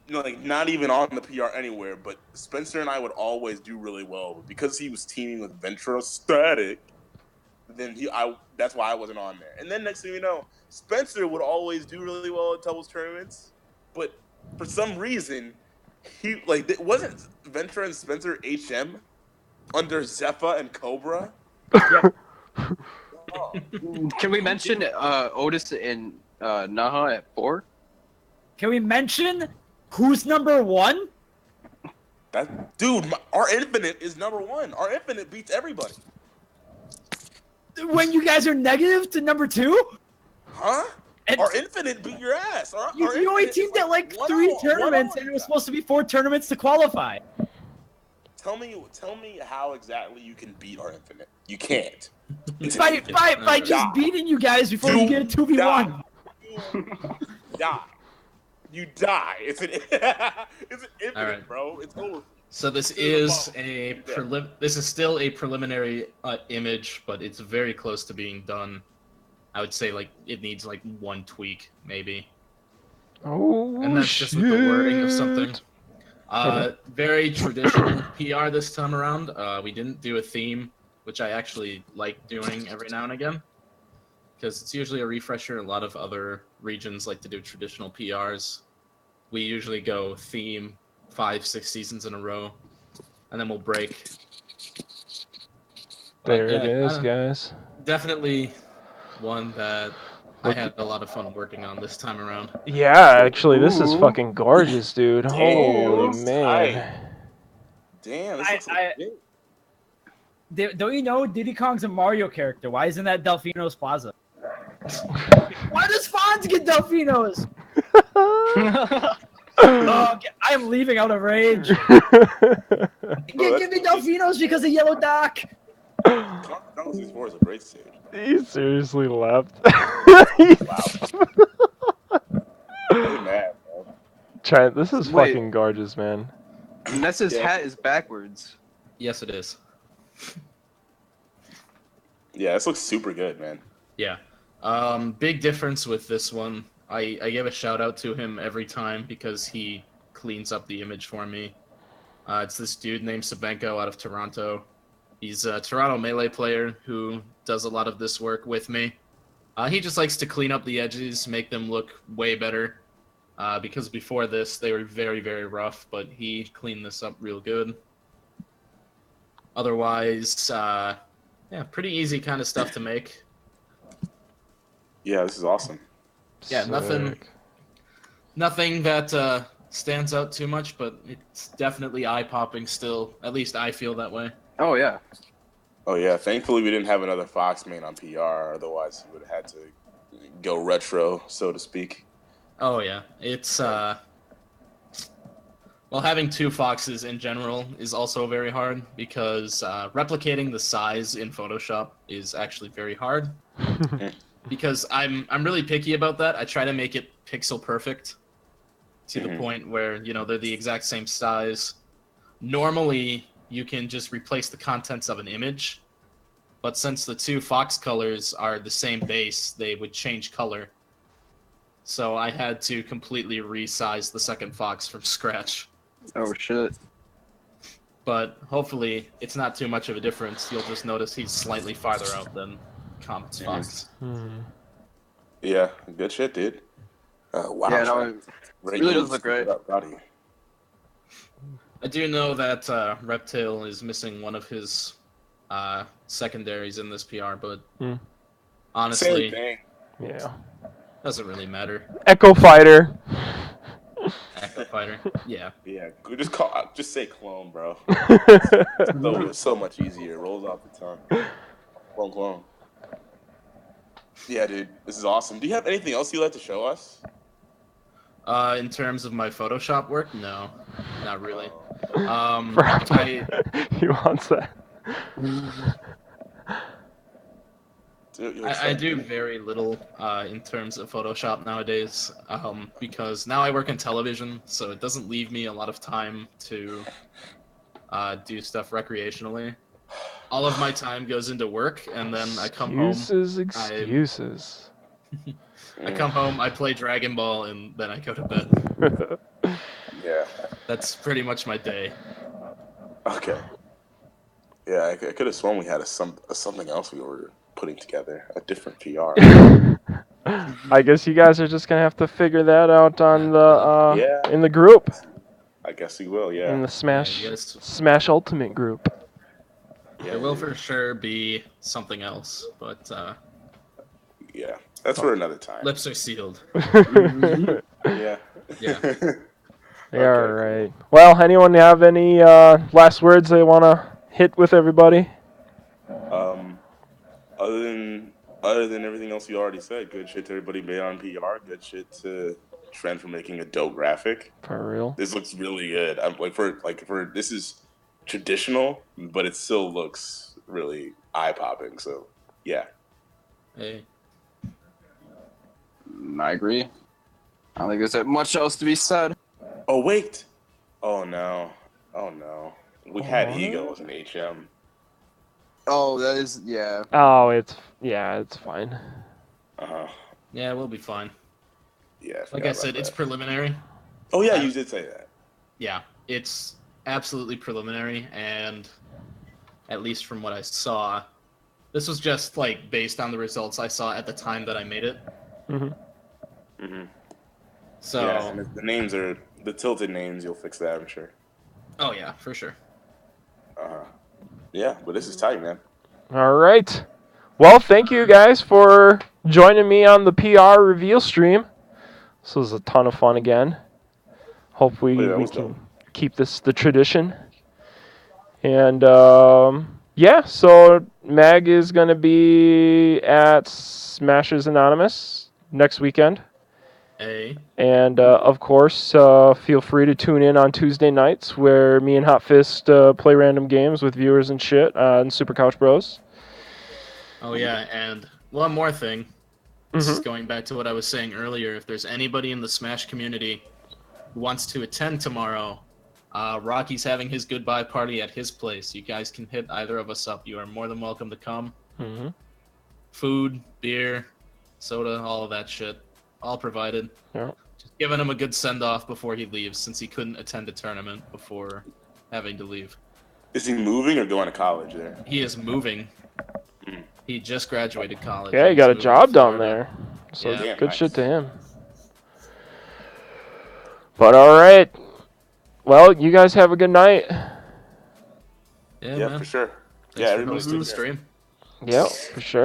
like not even on the PR anywhere, but Spencer and I would always do really well. But because he was teaming with Ventura Static, then that's why I wasn't on there. And then next thing you know, Spencer would always do really well at doubles tournaments, but for some reason, it wasn't Ventura and Spencer HM under Zephyr and Cobra. Can we mention Otis and Naha at 4? Can we mention who's number 1? Our Infinite is number 1. Our Infinite beats everybody. When you guys are negative to number 2? Huh? And our Infinite beat your ass. You only teamed at like 3 tournaments, and it was supposed to be 4 tournaments to qualify. Tell me how exactly you can beat our Infinite. You can't. By just beating you guys before you get a 2v1. Die. You die. It's an Infinite, right. bro. It's over. So this is still a preliminary image, but it's very close to being done. I would say like it needs like 1 tweak maybe. Oh, and that's just with the wording of something. Very traditional PR this time around. We didn't do a theme, which I actually like doing every now and again, because it's usually a refresher. A lot of other regions like to do traditional PRs. We usually go theme 5-6 seasons in a row, and then we'll break. There it is, guys. Definitely one that I had a lot of fun working on this time around. Yeah, actually, this is fucking gorgeous, dude. Holy man. Damn, this looks Don't you know Diddy Kong's a Mario character? Why isn't that Delfino's Plaza? Why does Fonz get Delfinos? I am leaving out of rage. Give me Delfinos because of Yellow Dock. Galaxy 4 is a great stage. He seriously left. Really mad, bro. This is Wait. fucking gorgeous, man. Ness's hat is backwards. Yes, it is. Yeah, this looks super good, man. Yeah. Big difference with this one. I give a shout out to him every time because he cleans up the image for me. It's this dude named Sabenko out of Toronto. He's a Toronto Melee player who does a lot of this work with me. He just likes to clean up the edges, make them look way better. Because before this, they were very, very rough, but he cleaned this up real good. Otherwise, pretty easy kind of stuff to make. Yeah, this is awesome. Yeah, nothing that stands out too much, but it's definitely eye-popping still. At least I feel that way. Oh, yeah. Oh, yeah. Thankfully, we didn't have another Fox main on PR. Otherwise, he would have had to go retro, so to speak. Oh, yeah. It's, having 2 Foxes in general is also very hard because replicating the size in Photoshop is actually very hard. Because I'm really picky about that. I try to make it pixel perfect to the point where, they're the exact same size. Normally, you can just replace the contents of an image, but since the 2 Fox colors are the same base, they would change color. So I had to completely resize the second Fox from scratch. Oh, shit. But hopefully, it's not too much of a difference. You'll just notice he's slightly farther out than Comet's Fox. Yeah, good shit, dude. Wow. Yeah, no, it really does look great. Proud of you. I do know that Reptile is missing one of his secondaries in this PR, but honestly, Same thing. Yeah. doesn't really matter. Echo Fighter. fighter. Yeah. Yeah, just say clone, bro. So much easier. Rolls off the tongue. Clone. Yeah, dude, this is awesome. Do you have anything else you'd like to show us? In terms of my Photoshop work, no, not really. He wants that. Dude, I do very little in terms of Photoshop nowadays, because now I work in television, so it doesn't leave me a lot of time to do stuff recreationally. All of my time goes into work, and then I come home. Excuses. I come home, I play Dragon Ball, and then I go to bed. Yeah. That's pretty much my day. Okay. Yeah, I could have sworn we had something else we were putting together, a different PR. I guess you guys are just gonna have to figure that out on the Yeah. in the group, I guess we will. in Yeah. the Smash Yes. Smash Ultimate group. There will for sure be something else, but Yeah. That's for another time. lips are sealed. Yeah. Yeah. Yeah, all right. Well, anyone have any last words they want to hit with everybody? Other than everything else you already said, good shit to everybody made on PR. Good shit to Trent for making a dope graphic. For real? This looks really good. I'm for this is traditional, but it still looks really eye popping. So yeah. Hey. I agree. I don't think there's much else to be said. Oh wait. Oh no. We had Ego as an HM. Oh, that is, yeah. Oh, it's fine. Yeah, we'll be fine. Yeah. Like I said, it's preliminary. Oh yeah, you did say that. Yeah, it's absolutely preliminary, and at least from what I saw, this was just like based on the results I saw at the time that I made it. So, Yeah, and the names are the tilted names. You'll fix that, I'm sure. oh yeah, for sure. Yeah, but this is tight, man. All right. Well, thank you guys for joining me on the PR reveal stream. This was a ton of fun again. Hopefully Oh, yeah, that we was can dope. keep this the tradition. And yeah, so Mag is going to be at Smashers Anonymous next weekend. Hey, And of course, feel free to tune in on Tuesday nights where me and Hot Fist play random games with viewers and shit on Super Couch Bros. oh yeah, and one more thing. This is going back to what I was saying earlier. If there's anybody in the Smash community who wants to attend tomorrow, Rocky's having his goodbye party at his place. You guys can hit either of us up. You are more than welcome to come. Food, beer, soda, all of that shit. All provided. Yeah. Just giving him a good send-off before he leaves, since he couldn't attend a tournament before having to leave. Is he moving or going to college there? He is moving. He just graduated college. Yeah, he He's got a moving job to down Florida. there. So Yeah. good Nice. shit to him. But all right. Well, you guys have a good night. Yeah, Yeah, man. for sure. Thanks Yeah, for everybody's hosting the take care. stream. Yep, for sure.